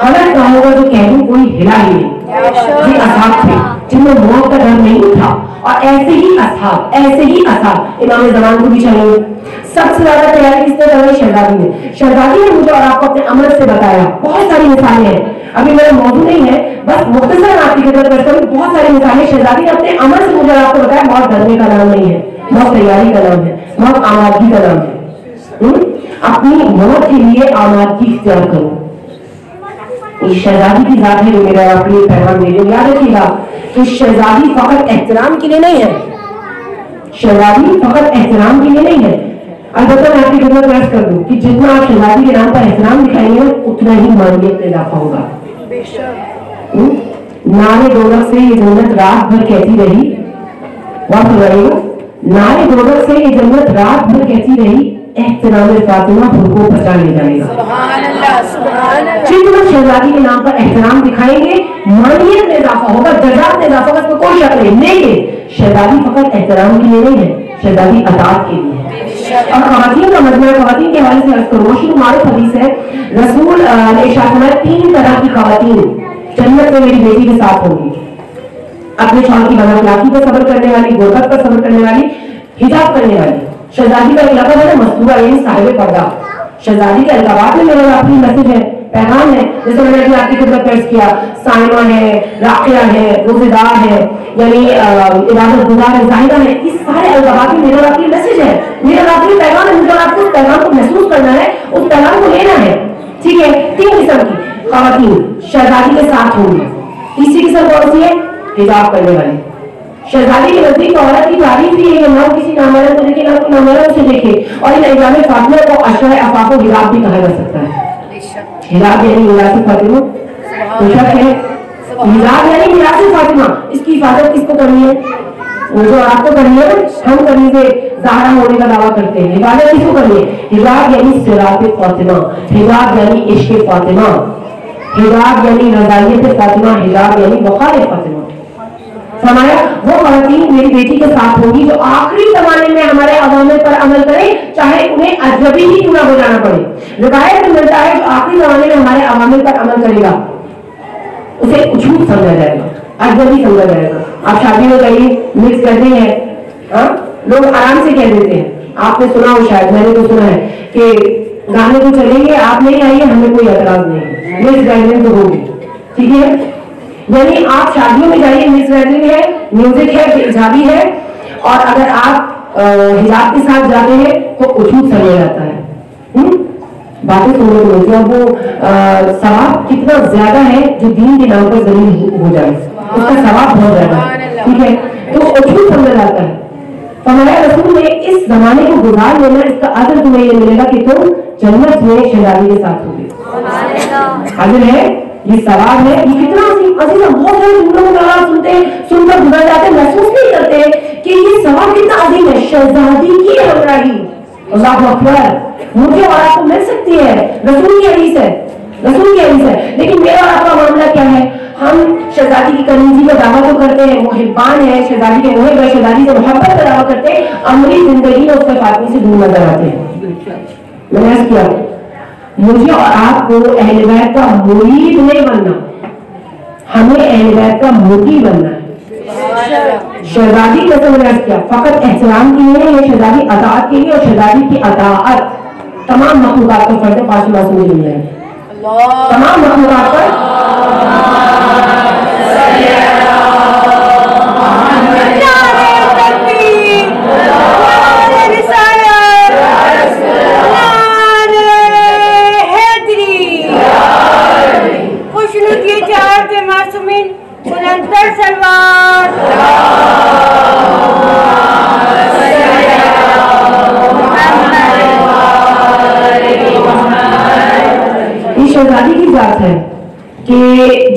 गलत कहा होगा तो कह दूं कोई हिला ही नहीं। ये असहाब थे जिनमें मौत का डर नहीं था, और ऐसे ही असहाब इमाम ज़मान को भी चाहिए। सबसे ज्यादा तैयारी किसने करवाई? शहजादी ने। शहजादी ने मुझे और आपको अपने अमल से बताया। बहुत सारी मिसालें हैं, अभी मेरा मौजूद नहीं है, बस मुख्तसर आपकी खिदमत करता हूं। बहुत सारी मिसालें शहजादी ने अपने अमल से मुझे और आपको बताया। मौत डरने का नाम नहीं है, मौत तैयारी का नाम है, मौत आमादगी का नाम है। अपनी मौत के लिए आमादगी इख्तियार करो। ये शहजादी की जात है जो मेरा आपके लिए पैगाम दे रही। याद रखिएगा कि शहजादी फकत एहतराम के लिए नहीं है, शहजादी फकत एहतराम के लिए नहीं है। अलबत्ता मैं आपकी खिदमत में अर्ज कर दूं कि जितना आप शहजादी के नाम पर एहतराम दिखाएंगे उतना ही मानियत में इजाफा होगा। नारे दौलत से ये जन्नत रात भर कहती रही, बात सुनाइएगा, नारे दौलत से ये जन्नत रात भर कहती रही, एहतराम फातिमा खुद को बचा ले जाएगा। जितना शहजादी के नाम पर एहतराम दिखाएंगे मानियत में इजाफा होगा, दर्जात में इजाफा होगा, इसमें कोई शक नहीं। लेकिन शहजादी फकत एहतराम के लिए नहीं है, शहजादी अतात के लिए है। और ख़वातीन का मजमूआ, ख़वातीन के हवाले से अर्ज़ करूँ, मशहूर मारूफ हदीस है, रसूल ने इरशाद फरमाया 3 तरह की ख़वातीन जन्नत में मेरी बेटी के साथ होंगी। अपने शौहर की बदअखलाकी पर सब्र करने वाली, गुर्बत पर सब्र करने वाली, हिजाब करने वाली। शहजादी का एक लक़ब है मस्तूरा, यानी साहिब पर्दा। शहजादी के अलक़ाबात में मेरा आखिरी मैसेज है, पैगाम है, जैसे मैंने अभी आपकी खिदमत पेश किया, साइमा है, राक़िया है, रोज़ेदार है, यानी इबादत गुज़ार है, ज़ाहिदा है। इस सारे अलक़ाबात में मेरा आखिरी मैसेज है, मेरा आखिरी पैगाम है। मुझे आपको उस पैगाम को महसूस करना है, उस पैगाम को लेना है, ठीक है। 3 किस्म की ख़वातीन शहजादी के साथ होंगी। तीसरी किस्म कौन सी है? हिजाब करने वाली। शहजादी के नजदीक औरत की तारीफ भी है, ना किसी नामर्द को देखे ना कोई नामर्द उसे देखे। और इन इमाम फातिमा को अशरा अफाफ व हिजाब भी कहा जा सकता है। हिजाब यानी मिरास फातिमा, है हिजाब यानी मिरास फातिमा। इसकी हिफाजत किसको करनी है? जो आपको करनी है, हम करने से ज़हरा होने का दावा करते हैं। हिफाजत किसको करनी है? हिजाब यानी सिरात फातिमा, हिजाब यानी इश्क फातिमा, हिजाब यानी रज़ाइयत फातिमा, हिजाब यानी वक़ार फातिमा। फरमाया वो ख़वातीन मेरी बेटी के साथ होगी जो आखिरी ज़माने में हमारे अवामिर पर अमल करें, चाहे उन्हें अजनबी ही क्यों ना हो जाना पड़े। रिवायत में मिलता है जो आखिरी ज़माने में हमारे अवामिर पर अमल करेगा उसे अछूत समझा जाएगा, अजनबी समझा जाएगा। आप शादी में जाइए, मिक्स करते हैं, लोग आराम से कह देते हैं। आपने सुना हो, शायद मैंने तो सुना है कि गाने तो चलेंगे, आप नहीं आइए, हमें कोई एतराज नहीं, मिक्स गैदरिंग तो होगी, ठीक है। यानी आप शादियों में जाइए, मिक्स गैदरिंग है, म्यूजिक है, हिजाबी है, और अगर आप हिजाब के साथ जाते हैं तो अछूत समझा जाता है। बातें सुनने को मिलती है। वो सवाब कितना ज्यादा है जो दीन के नाम पर जलील हो जाए, उसका सवाब बहुत ज्यादा है, ठीक है। तो अछूत समझा जाता है। फरमाया रसूल ने इस जमाने को गुजार लेना, इसका अजर तुम्हें ये मिलेगा कि तुम जन्नत में शहजादी के साथ होगे। अजर है, ये सवाब है, ये कितना अजीज है। बहुत सारे जुमलों को आवाज सुनते हैं, सुनकर गुजर जाते हैं, महसूस नहीं करते कि ये सवाब कितना अजीम है। शहजादी की हमराही, अल्लाहु अकबर, मुझे और आपको मिल सकती है, रसूल की हदीस है, रसूल की हदीस है। लेकिन मेरा और आपका मामला क्या है? हम शहजादी की कनीजी का दावा तो करते हैं, मुहिब्बान है, शहजादी के मुहिब है, शहजादी से मोहब्बत का दावा करते हैं, अमली जिंदगी में उसके फातिमी से दूर नजर आते हैं। मैंने ऐसा किया, मुझे और आपको अहले बैत का मुरीद नहीं बनना, हमें अहले बैत का मुती बनना है। शहजादी जैसे मैंने ऐसा किया फकत एहतराम के लिए, ये शहजादी अताअत के लिए, और शहजादी की अताअत तमाम मखलूकात पर फर्ज है। पांच मासूम की दुनिया है, तमाम मखलूकात पर शहजादी की जात है कि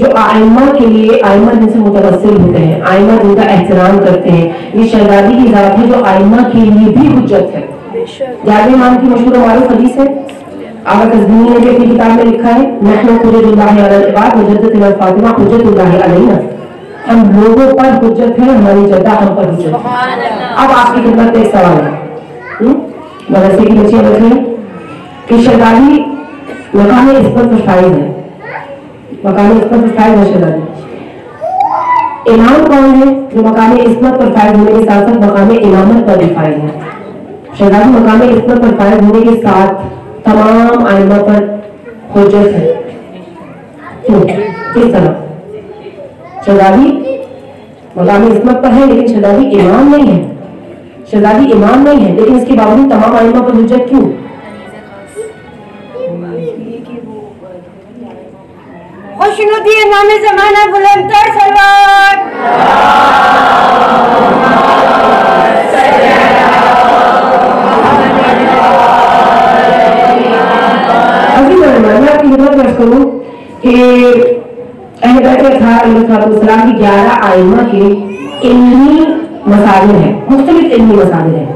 जो आइमा के लिए, आइमा जिनसे मुतवस्सिल होते हैं, आइमा जिनका एहतराम करते हैं, ये शहजादी की जात है जो आइमा के लिए भी हुज्जत है। याद इमाम की मशहूर मारूफ हदीस है, आगा कज़वीनी ने भी अपनी किताब में लिखा है, नहनु हुज्जतुल्लाहि अलल इबाद व जद्दतुना फातिमा हुज्जतुल्लाहि अलैना, हम लोगों पर हुज्जत है, हमारी जद्दा हम पर हुज्जत है। अब आपकी खिदमत में एक सवाल है, मदरसे की बच्चियां बैठी हैं कि शहजादी मकाम इस्मत पर फाइज है, मकाम इस्मत पर फाइज है शहजादी। इमाम कौन है जो मकाम इस्मत पर फाइज होने के साथ साथ मकाम इमामत पर भी फाइज है? शहजादी मकाम इस्मत पर फाइज होने के साथ तमाम आइमा पर हुज्जत है। क्यों? किस तरह? शहजादी मकाम इस्मत पर है लेकिन शहजादी इमाम नहीं है, शहजादी इमाम नहीं है, लेकिन इसके बावजूद तमाम आइमा पर हुज्जत क्यों? खुशनुदी इमाम ज़माना बुलंदतर सलवात। मैं आपकी खिदमत में करूं कि अहले बैत अलैहिस्सलाम की 11 आइमा के इल्मी मसाइल हैं, मुख्तलिफ इल्मी मसाइल हैं।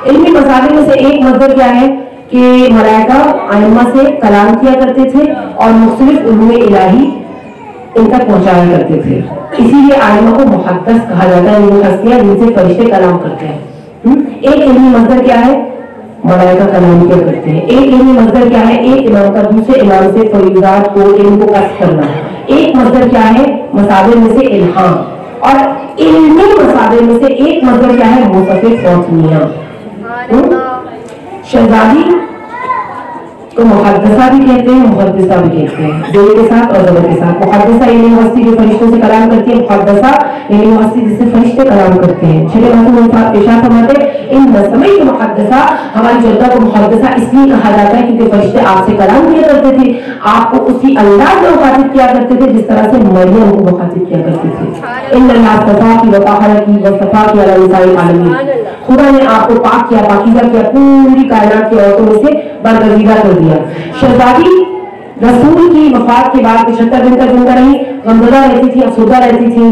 इल्मी मसाइल में से एक मसला क्या है कि मलाइका आइमा से कलाम किया करते थे और मुख्तलिफ उलूम इलाही इन तक पहुंचाया करते थे, इसीलिए आइमा को मुहद्दिस कहा जाता है, वो हस्तियां जिनसे फरिश्ते कलाम करते हैं। एक इल्मी मसदर क्या है? मलाइका कलाम किया करते हैं। एक इल्मी मसदर क्या है? एक इमाम का दूसरे इमाम से फरीदात को, इल्म को कस्ब करना। एक मसदर क्या है? मसादिर में से इल्हाम, और इल्मी मसादिर में से एक मसदर क्या है? मुसफ़िर फातिमिया। शहजादी को मुहद्दिसा भी कहते हैं, मुहद्दिसा भी कहते हैं, जोड़ के साथ और जबर के साथ। मुहद्दिसा यानी हस्ती जो फरिश्तों से कलाम करती है, मुहद्दिसा यानी हस्ती जिससे फरिश्ते कलाम करते हैं। छठे मासूम इरशाद फरमाते इन नसमी के मुहद्दिसा, हमारी जद्दा को मुहद्दिसा इसलिए कहा जाता है क्योंकि फरिश्ते आपसे कलाम किया करते थे, आपको उसी अंदाज में मुखातिब किया करते थे जिस तरह से मरियम को मुखातिब किया करते थे। इन्नल्लाह सफ़ा की व तहरा की व सफ़ा की अला निसाइल आलमीन, खुदा ने आपको पाक किया, पाकीज़ा किया, पूरी कायनात की औरतों में से बरगज़ीदा कर दिया। शहजादी रसूल की वफात के बाद 75 दिन तक जिंदा रही, गमज़दा रहती थी, अफसुदा रहती थी।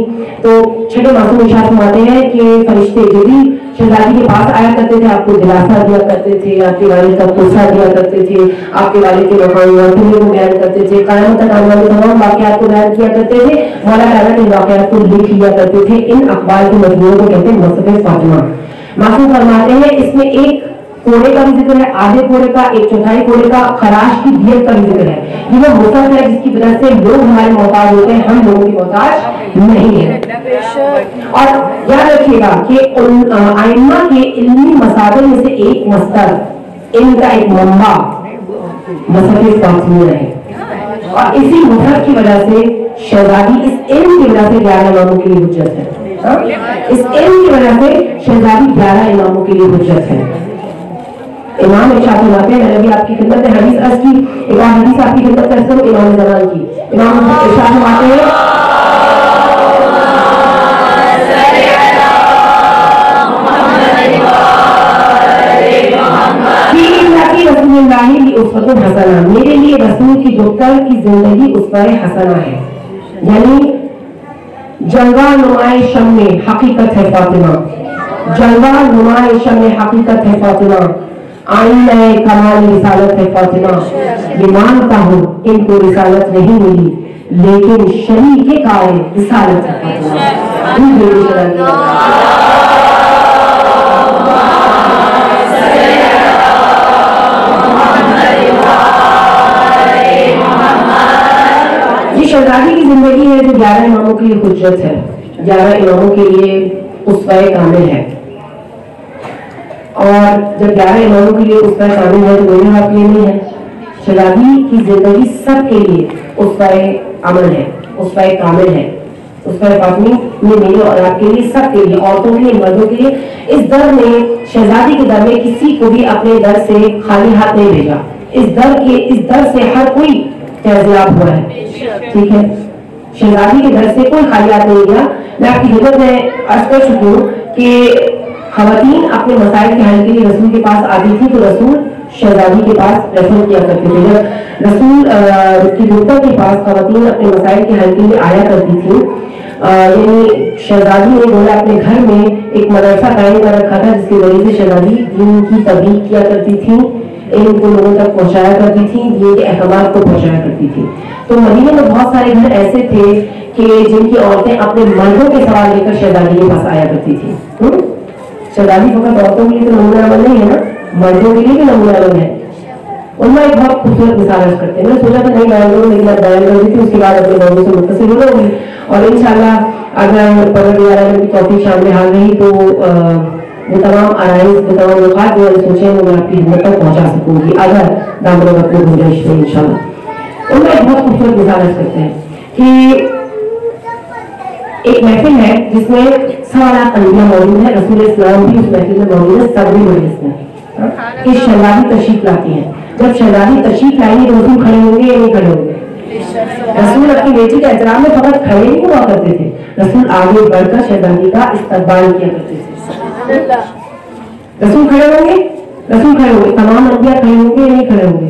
तो छठे मासूम इरशाद फरमाते हैं कि फरिश्ते जो भी शहजादी के पास आया करते थे, आपको दिलासा दिया करते थे, आपके वालिद का पुरसा दिया करते थे, आपके वालिद के मकाम को बयान करते थे, क़यामत तक आने वाले तमाम वाक़यात को बयान किया करते थे। मौला ताला इन वाक़यात को लिख लिया करते थे। इन अखबार के मजमून को कहते हैं मुसफ़िर फातिमा। मासूम फरमाते हैं इसमें एक कोड़े का भी जिक्र है, आधे कोड़े का, एक चौथाई कोड़े का, खराश की दियत का भी जिक्र है। ये वो मुसफ़ है जिसकी वजह से लोग हमारे मोहताज होते हैं, हम लोगों की मोहताज नहीं है। और याद रखिएगा कि आइम्मा के इल्मी मसाइल में से एक मसदर, इनका एक मंबा मुसफ़िर फातिमिया है, और इसी मुसफ़ की वजह से शहजादी इस इल्म की वजह से 11 इमामों के लिए हुज्जत है। इस इल्म की वजह से शहजादी 11 इमामों के लिए हुज्जत है। امام ارشاد فرماتے ہیں، میں نے بھی آپ کی خدمت میں حدیث عرض کی، ایک اور حدیث آپ کی خدمت کرتا ہوں امام زمان کی. امام ارشاد فرماتے ہیں رسول اللہ کی اسوۃ حسنہ، میرے لیے رسول کی دختر کی زندگی اسوہ حسنہ ہے. یعنی جلوہ نمائے شمع حقیقت ہے فاطمہ، جلوہ نمائے شمع حقیقت ہے فاطمہ، آئینہ کمال رسالت ہے فاطمہ. یہ مانتا ہوں ان کو رسالت نہیں ملی لیکن شریک کائے رسالت ہے فاطمہ. شہزادی کی زندگی ہے جو 11 اماموں کے لیے حجت ہے، 11 اماموں کے لیے اسوہ کامل ہے. اور جب 11 اماموں کے لیے اسوہ کامل ہے تو میرے ہاتھ میں نہیں ہے. شہزادی کی زندگی سب کے لیے اسوہ عمل ہے، اسوہ کامل ہے. اسوہ فاطمی میں میرے اور آپ کے لیے، سب کے لیے، عورتوں کے لیے، مردوں کے لیے. اس در میں شہزادی کے در میں کسی کو بھی اپنے در سے خالی ہاتھ نہیں بھیجا. اس در سے ہر کوئی فیضیاب ہوا ہے. ٹھیک ہے، شہزادی کے در سے کوئی خالی ہاتھ نہیں گیا. میں آپ کی خدمت میں عرض کر چکی ہوں کہ خواتین اپنے مسائل کے حل کے لیے رسول کے پاس آتی تھی تو رسول شہزادی کے پاس ریفر کیا کرتے تھے. جب رسول کی دختر کے پاس خواتین اپنے مسائل کے حل کے لیے آیا کرتی تھی، یعنی شہزادی نے بولا اپنے گھر میں ایک مدرسہ قائم کر رکھا تھا جس کے ذریعے سے شہزادی دین کی تبلیغ کیا کرتی تھی، علم کو لوگوں تک پہنچایا کرتی تھی، دین کے احکامات کو پہنچایا کرتی تھی. تو مدینے میں بہت سارے گھر ایسے تھے کہ جن کی عورتیں اپنے مردوں کے سوال لے کر شہزادی کے پاس آیا کرتی تھی. شہزادی فقط عورتوں کے لیے تو نمونہ عمل نہیں ہے نا، مردوں کے لیے بھی نمونہ عمل ہے. ان میں ایک بہت خوبصورت مثال عرض کرتے ہیں. میں نے سوچا تھا نہیں بیان کروں لیکن میں بیان کر دی تھی، اس کے بعد اپنے موضوع سے متصل ہو گئی. اور انشاءاللہ اگر پروردگار کی توفیق شامل حال رہی تو وہ تمام آرائش، وہ تمام اوقات جو میں نے سوچے ہیں وہ میں آپ کی خدمت تک پہنچا سکوں گی اگر دامن وقت میں گنجائش میں انشاءاللہ. ان میں ایک بہت خوبصورت مثال عرض کرتے ہیں کہ ایک محفل ہے جس میں 1.25 لاکھ انبیاء موجود ہیں، رسول اسلام بھی اس محفل میں موجود ہے، صدر مجلس میں کہ شہزادی تشریف لاتی ہیں. جب شہزادی تشریف لائیں گے تو رسول کھڑے ہوں گے یا نہیں کھڑے ہوں گے؟ رسول اپنی بیٹی کے احترام میں فقط کھڑے نہیں ہوا کرتے تھے، رسول آگے بڑھ کر شہزادی کا استقبال کیا کرتے تھے. رسول کھڑے ہوں گے، رسول کھڑے ہوں گے، تمام انبیاء کھڑے ہوں گے یا نہیں کھڑے ہوں گے؟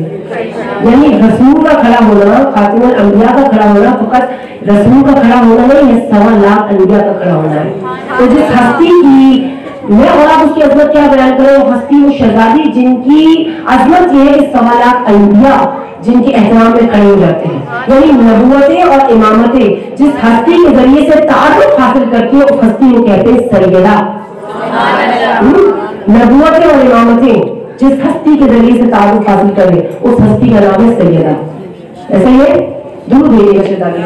یعنی رسول کا کھڑا ہونا، خاتم الانبیاء کا کھڑا ہونا فقط رسول کا کھڑا ہونا نہیں ہے، 1.25 لاکھ انبیاء کا کھڑا ہونا ہے. تو جس ہستی کی میں اور آپ اس کی عظمت کیا بیان کریں، وہ ہستی وہ شہزادی جن کی عظمت یہ ہے کہ 1.25 لاکھ انبیاء جن کے احترام میں کھڑے ہو جاتے ہیں. یعنی نبوتیں اور امامتیں جس ہستی کے ذریعے سے تعارف حاصل کرتی ہے اس ہستی کو کہتے ہیں سیدہ. نبوتیں اور امامتیں جس ہستی کے ذریعے سے تعارف حاصل کرے اس ہستی کا نام ہے سیدہ. ایسا ہی ہے درود بھیجیے شہزادی.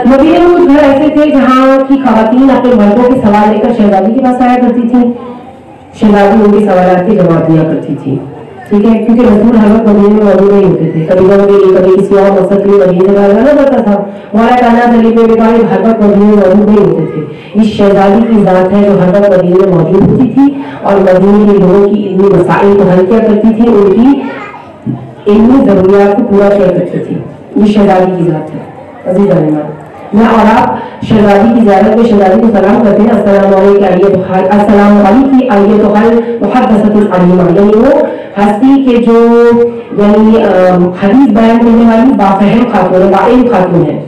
مدینے میں کچھ گھر ایسے تھے جہاں کی خواتین اپنے مردوں کے سوال لے کر شہزادی کے پاس آیا کرتی تھی، شہزادی ان کے سوالات کے جواب دیا کرتی تھی. ٹھیک ہے، کیونکہ رسول ہر وقت مدینے میں موجود نہیں ہوتے تھے، کبھی غم کے لیے، کبھی کسی اور مقصد کے لیے مدینے میں آنا پڑتا تھا. ہمارا کائنات علی میں بھی ہر وقت مدینے میں موجود نہیں ہوتے تھے. یہ شہزادی کی ذات ہے جو ہر وقت مدینے میں موجود ہوتی تھی اور مدینے کے لوگوں کی علمی مسائل کو حل کیا کرتی تھی، ان کی علمی ضروریات کو پورا کیا کرتی تھی. یہ شہزادی کی ذات ہے. عزیز علماء، میں اور آپ شہزادی کی زیارت میں شہزادی کو سلام کرتے ہیں، السلام علیکی آئیت حل محدثۃ العلیمہ، یعنی وہ ہستی کے جو یعنی حدیث بیان کرنے والی بافہم خاتون ہے، باعلم خاتون ہے.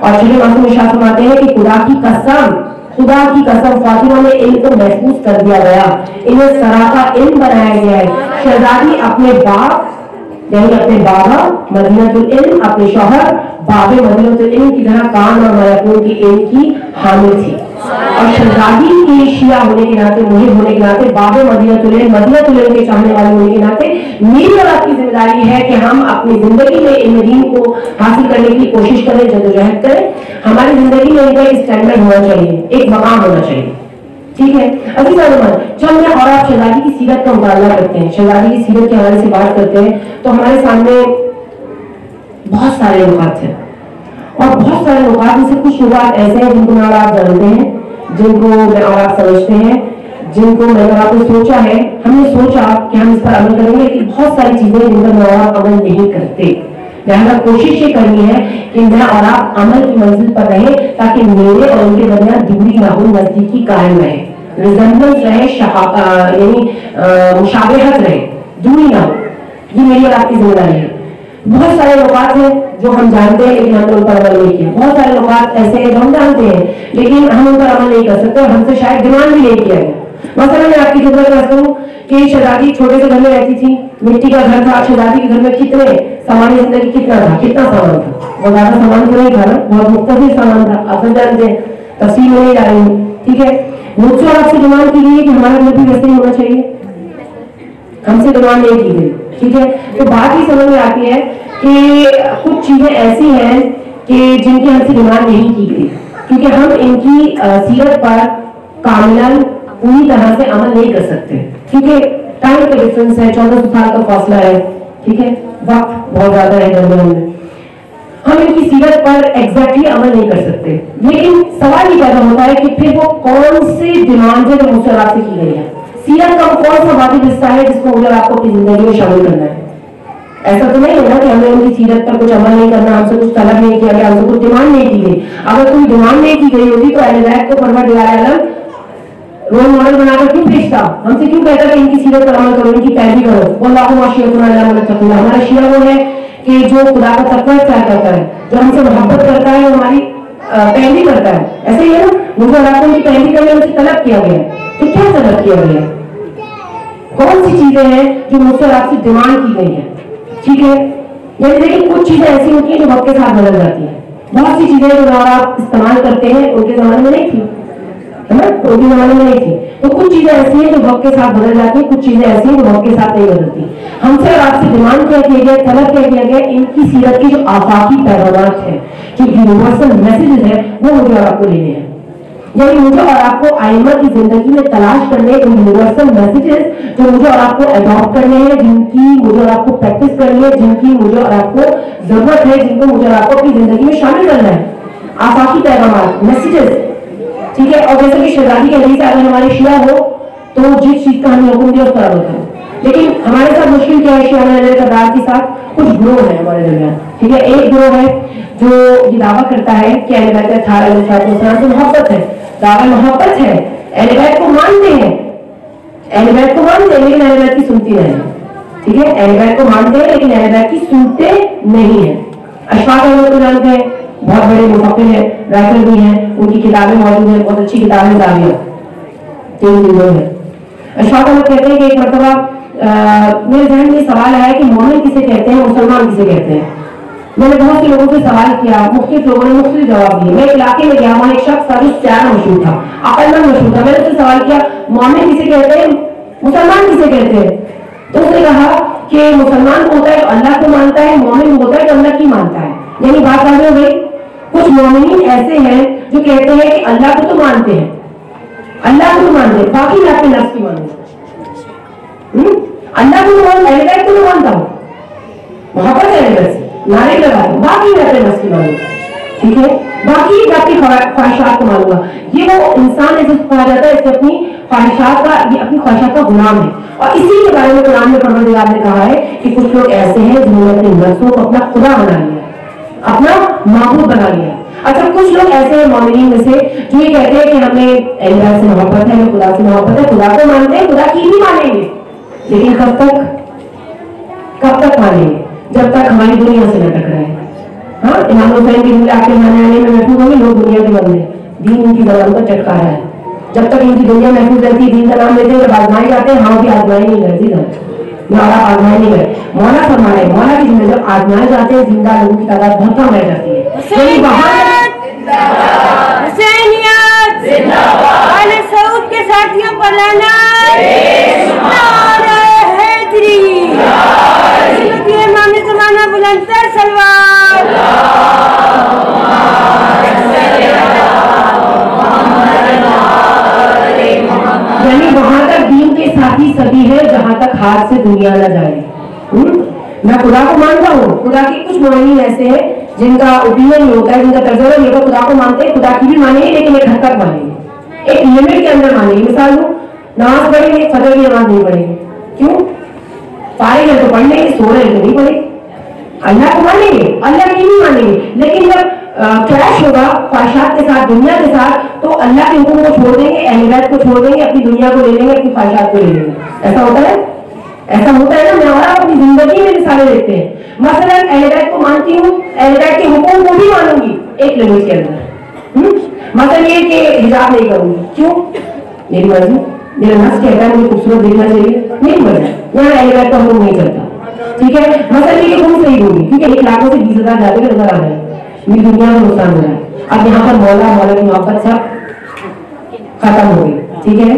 اور شیخ معصوم ارشاد فرماتے ہیں کہ خدا کی قسم فاطمہ میں علم کو محفوظ کر دیا گیا، انہیں سراپا علم بنایا گیا ہے. شہزادی اپنے باپ یعنی اپنے بابا مدینۃ العلم، اپنے شوہر باب مدینۃ العلم کی طرح کان اور میکون کی علم کی حامل تھی. اور شہزادی کے شیعہ ہونے کے ناطے، محب ہونے کے ناطے، باب مدینۃ العلم، مدینۃ العلم کے چاہنے والے ہونے کے ناطے میری اور آپ کی ذمہ داری ہے کہ ہم اپنی زندگی میں ان دین کو حاصل کرنے کی کوشش کریں، جدوجہد کریں. ہماری زندگی میں ان کا ایک اسٹینڈرڈ ہونا چاہیے، ایک مقام ہونا چاہیے. ٹھیک ہے عزیز علماء، جب ہم اور آپ شہزادی کی سیرت کا مطالعہ کرتے ہیں، شہزادی کی سیرت کے حوالے سے بات کرتے ہیں، تو ہمارے سامنے بہت سارے نکات ہیں، اور بہت سارے نکات میں سے کچھ نکات ایسے ہیں جن کو میں اور آپ جانتے ہیں، جن کو میں اور آپ سمجھتے ہیں، جن کو میں اور آپ نے سوچا ہے. ہم نے سوچا کہ ہم اس پر عمل کریں گے، لیکن بہت ساری چیزیں جن پر میں اور آپ عمل نہیں کرتے. لہٰذا کوشش یہ کرنی ہے کہ میں اور آپ عمل کی منزل پر رہیں، تاکہ میرے اور ان کے درمیان دوری نہ ہو، نزدیکی قائم رہے، ریزمبلنس رہے، یعنی مشابہت رہے، دوری نہ ہو. یہ میری اور آپ کی ذمہ داری ہے. بہت سارے نکات ہیں جو ہم جانتے ہیں لیکن ہم نے ان پر عمل نہیں کیا. بہت سارے نکات ایسے ہیں جو ہم جانتے ہیں لیکن ہم ان پر عمل نہیں کر سکتے، اور ہم سے شاید ڈیمانڈ بھی نہیں کیا گیا. مثلا میں آپ کی خدمت میں کروں کہ شہزادی چھوٹے سے گھر میں رہتی تھی، مٹی کا گھر تھا. شہزادی کے گھر میں کتنے سامان زندگی کتنا سامان تھا؟ وہ زیادہ سامان تو نہیں تھا نا، بہت مختلف سامان تھا. آپ سب جانتے ہیں، تفصیل میں نہیں جا رہی ہوں. ٹھیک ہے، مجھ سے اور آپ سے ڈیمانڈ کی گئی کہ ہمارا گھر بھی ویسے ہی ہونا چاہیے، ہم سے ڈیمانڈ نہیں کی گئی. ٹھیک ہے، تو بات ہی سمجھ میں آتی ہے کہ کچھ چیزیں ایسی ہیں کہ جن کی ہم سے ڈیمانڈ نہیں کی گئی، کیونکہ ہم ان کی سیرت پر کاملاً پوری طرح سے عمل نہیں کر سکتے، کیونکہ ٹائم کا ڈفرنس ہے، 1400 سال کا فاصلہ ہے. ٹھیک ہے، وقت بہت زیادہ ہے درمیان میں، ہم ان کی سیرت پر ایگزیکٹلی عمل نہیں کر سکتے. لیکن سوال یہ پیدا ہوتا ہے کہ پھر وہ کون سی ڈیمانڈ ہے جو مجھ سے آپ سے کی گئی ہے؟ سیرت کا کون سا واجب حصہ ہے جس کو مجھے آپ کو اپنی زندگی میں شامل کرنا ہے؟ ایسا تو نہیں ہے نا کہ ہمیں ان کی سیرت پر کچھ عمل نہیں کرنا، ہم سے کچھ طلب نہیں کیا گیا، ہم سے کچھ ڈیمانڈ نہیں کی گئی. اگر کوئی ڈیمانڈ نہیں کی گئی ہوتی تو اہل بیت کو پروردگار عالم رول ماڈل بنا کر کیوں بھیجتا؟ ہم سے کیوں کہتا کہ ان کی سیرت پر عمل کرو، ان کی پیروی کرو؟ واللہ معاشیتنا الا من اتقى الله. ہمارا شیعہ وہ ہے کہ جو خدا کا تقوی اختیار کرتا ہے، جو ہم سے محبت کرتا ہے، ہماری پیروی کرتا ہے. ایسے ہی ہے نا، مجھے اور آپ کو ان کی پیروی کرنے میں طلب کیا گیا ہے. تو کیا طلب کیا گیا ہے؟ کون سی چیزیں ہیں جو مجھ سے اور آپ سے ڈیمانڈ کی گئی ہیں؟ ٹھیک ہے، یعنی لیکن کچھ چیزیں ایسی ہوتی ہیں جو وقت کے ساتھ بدل جاتی ہیں. بہت سی چیزیں جو آپ استعمال کرتے ہیں ان کے زمانے میں نہیں تھی، ہے نا، ان کے زمانے میں نہیں تھی. تو کچھ چیزیں ایسی ہیں جو وقت کے ساتھ بدل جاتی ہیں، کچھ چیزیں ایسی ہیں جو وقت کے ساتھ نہیں بدلتی. ہم سے اور آپ سے ڈیمانڈ کیا کیا گیا، طلب کیا کیا گیا، ان کی سیرت کی جو آفاقی پیغامات ہیں، جو یونیورسل میسیجز ہیں، وہ مجھے اور آپ کو لینے ہیں. یعنی مجھے اور آپ کو ائمہ کی زندگی میں تلاش کرنے ان یونیورسل میسیجز جو مجھے اور آپ کو اڈاپٹ کرنے ہیں، جن کی مجھے اور آپ کو پریکٹس کرنی ہے، جن کی مجھے اور آپ کو ضرورت ہے، جن کو مجھے اور آپ کو اپنی زندگی میں شامل کرنا ہے. آفاقی پیغامات، میسیجز. ٹھیک ہے، اور جیسے کہ شہزادی کے حدیث اگر ہمارے شیعہ ہو تو جس چیز کا ہمیں حکم دیا اس پر عمل کریں. لیکن ہمارے ساتھ مشکل کیا ہے؟ شیعہ کردار کے ساتھ کچھ گروہ ہیں ہمارے درمیان. ٹھیک ہے، ایک گروہ ہے جو یہ دعویٰ کرتا ہے کہ اہل بیت اطہار علیہ السلام سے محبت ہے، دعویٰ محبت ہے، اہل بیت کو مانتے ہیں، اہل بیت کو مانتے ہیں لیکن اہل بیت کی سنتی نہیں. ٹھیک ہے، اہل بیت کو مانتے ہیں لیکن اہل بیت کی سنتے نہیں ہیں. اشفاق احمد کو جانتے ہیں، بہت بڑے مفکر ہیں، رائٹر بھی ہیں، ان کی کتابیں موجود ہیں، بہت اچھی کتابیں زاویہ 3 جلدوں میں. اشفاق احمد کہتے ہیں کہ ایک مرتبہ میرے ذہن میں سوال آیا کہ مومن کسے کہتے ہیں، مسلمان کسے کہتے ہیں. میں نے بہت سے لوگوں سے سوال کیا، مختلف لوگوں نے مختلف جواب دیے. میں ایک علاقے میں گیا، وہاں ایک شخص تھا جو سیاح مشہور تھا، عقل مند مشہور تھا. میں نے اس سے سوال کیا مومن کسے کہتے ہیں، مسلمان کسے کہتے ہیں؟ تو اس نے کہا کہ مسلمان ہوتا ہے جو اللہ کو مانتا ہے، مومن ہوتا ہے جو اللہ کی مانتا ہے. یعنی بات آگے ہو گئی. کچھ مومنین ایسے ہیں جو کہتے ہیں کہ اللہ کو تو مانتے ہیں، اللہ کو تو مانتے ہیں، باقی میں اپنے نفس کی مانتے ہیں. اللہ کو تو مانتا ہے، اللہ کو تو مانتا ہوں، محبت ہے اللہ سے، نعرے لگا دوں، باقی میں اپنے نفس کی مانوں. ٹھیک ہے، باقی میں اپنی خواہشات کو مانوں گا. یہ وہ انسان ہے جس کو کہا جاتا ہے اس سے اپنی خواہشات کا، یہ اپنی خواہشات کا غلام ہے. اور اسی کے بارے میں قرآن میں پروردگار نے کہا ہے کہ کچھ لوگ ایسے ہیں جنہوں نے اپنے نفسوں کو اپنا خدا بنا لیا، اپنا معبود بنا لیا. اچھا، کچھ لوگ ایسے ہیں مومنین میں سے جو یہ کہتے ہیں کہ ہمیں اللہ سے محبت ہے، ہمیں خدا سے محبت ہے، خدا کو مانتے ہیں، خدا کی بھی مانیں گے، لیکن کب تک مانیں گے؟ جب تک ہماری دنیا سے نہ ٹکرائے. ہاں، امام حسین کی دنیا کے مانے آنے میں محفوظ ہوں گے، لوگ دنیا کے بندے، دین ان کی زبان پر چٹکا رہا ہے. جب تک ان کی دنیا محفوظ رہتی ہے، دین کا نام لیتے ہیں، جب آزمائے جاتے ہیں، ہم بھی آزمائے نہیں گئے، آزمائے نہیں گئے. مولا فرمائے، مولا کی زندگی جب آزمائے جاتے ہیں، زندہ لوگوں کی تعداد بہت کم رہ جاتی ہے. حسینیت آل سعود کے ساتھیوں پر لانا، نعرہ حیدری. जहाँ तक हाथ से दुनिया न जाए। मैं खुदा को मानता हूँ, खुदा के कुछ मोमिन ऐसे हैं जिनका ओपिनियन नहीं होता है, जिनका तर्जुमा नहीं होता, खुदा को मानते हैं, खुदा की भी मानेंगे लेकिन एक हद तक मानेंगे, एक लिमिट के अंदर मानेंगे। मिसाल दूं, नमाज पढ़ेंगे, फजर की नमाज नहीं पढ़ेंगे, क्यों? फारिग है तो पढ़ लेंगे, सो रहे तो नहीं पढ़ेंगे। अल्लाह को मानेंगे, अल्लाह की भी मानेंगे, लेकिन जब क्लैश होगा ख्वाहिशात के साथ, दुनिया के साथ, तो अल्लाह के हुक्म को छोड़ देंगे, अहल बैत को छोड़ देंगे, अपनी दुनिया को ले लेंगे, अपनी ख्वाहिशात को ले लेंगे। ऐसा होता है, ऐसा होता है ना। मैं और आप अपनी जिंदगी में मिसालें देखते हैं। मसलन अहल बैत को मानती हूँ, अहल बैत के हुक्म को भी मानूंगी एक लिमिट के अंदर। मतलब ये कि हिजाब नहीं करूंगी, क्यों? मेरी मर्जी, मेरा नफ्स कहता है मुझे खूबसूरत दिखना चाहिए, मेरी मर्जी, यहाँ अहल बैत का हुक्म नहीं चलता, ठीक है। मतलब ये हुक्म सही होगी, क्योंकि 1 लाखों से 20,000 जाते हुए नजर आ रहे हैं, मेरी दुनिया में नुकसान हो रहा है। अब यहाँ पर मौला की मोहब्बत सब खत्म हो गई, ठीक है।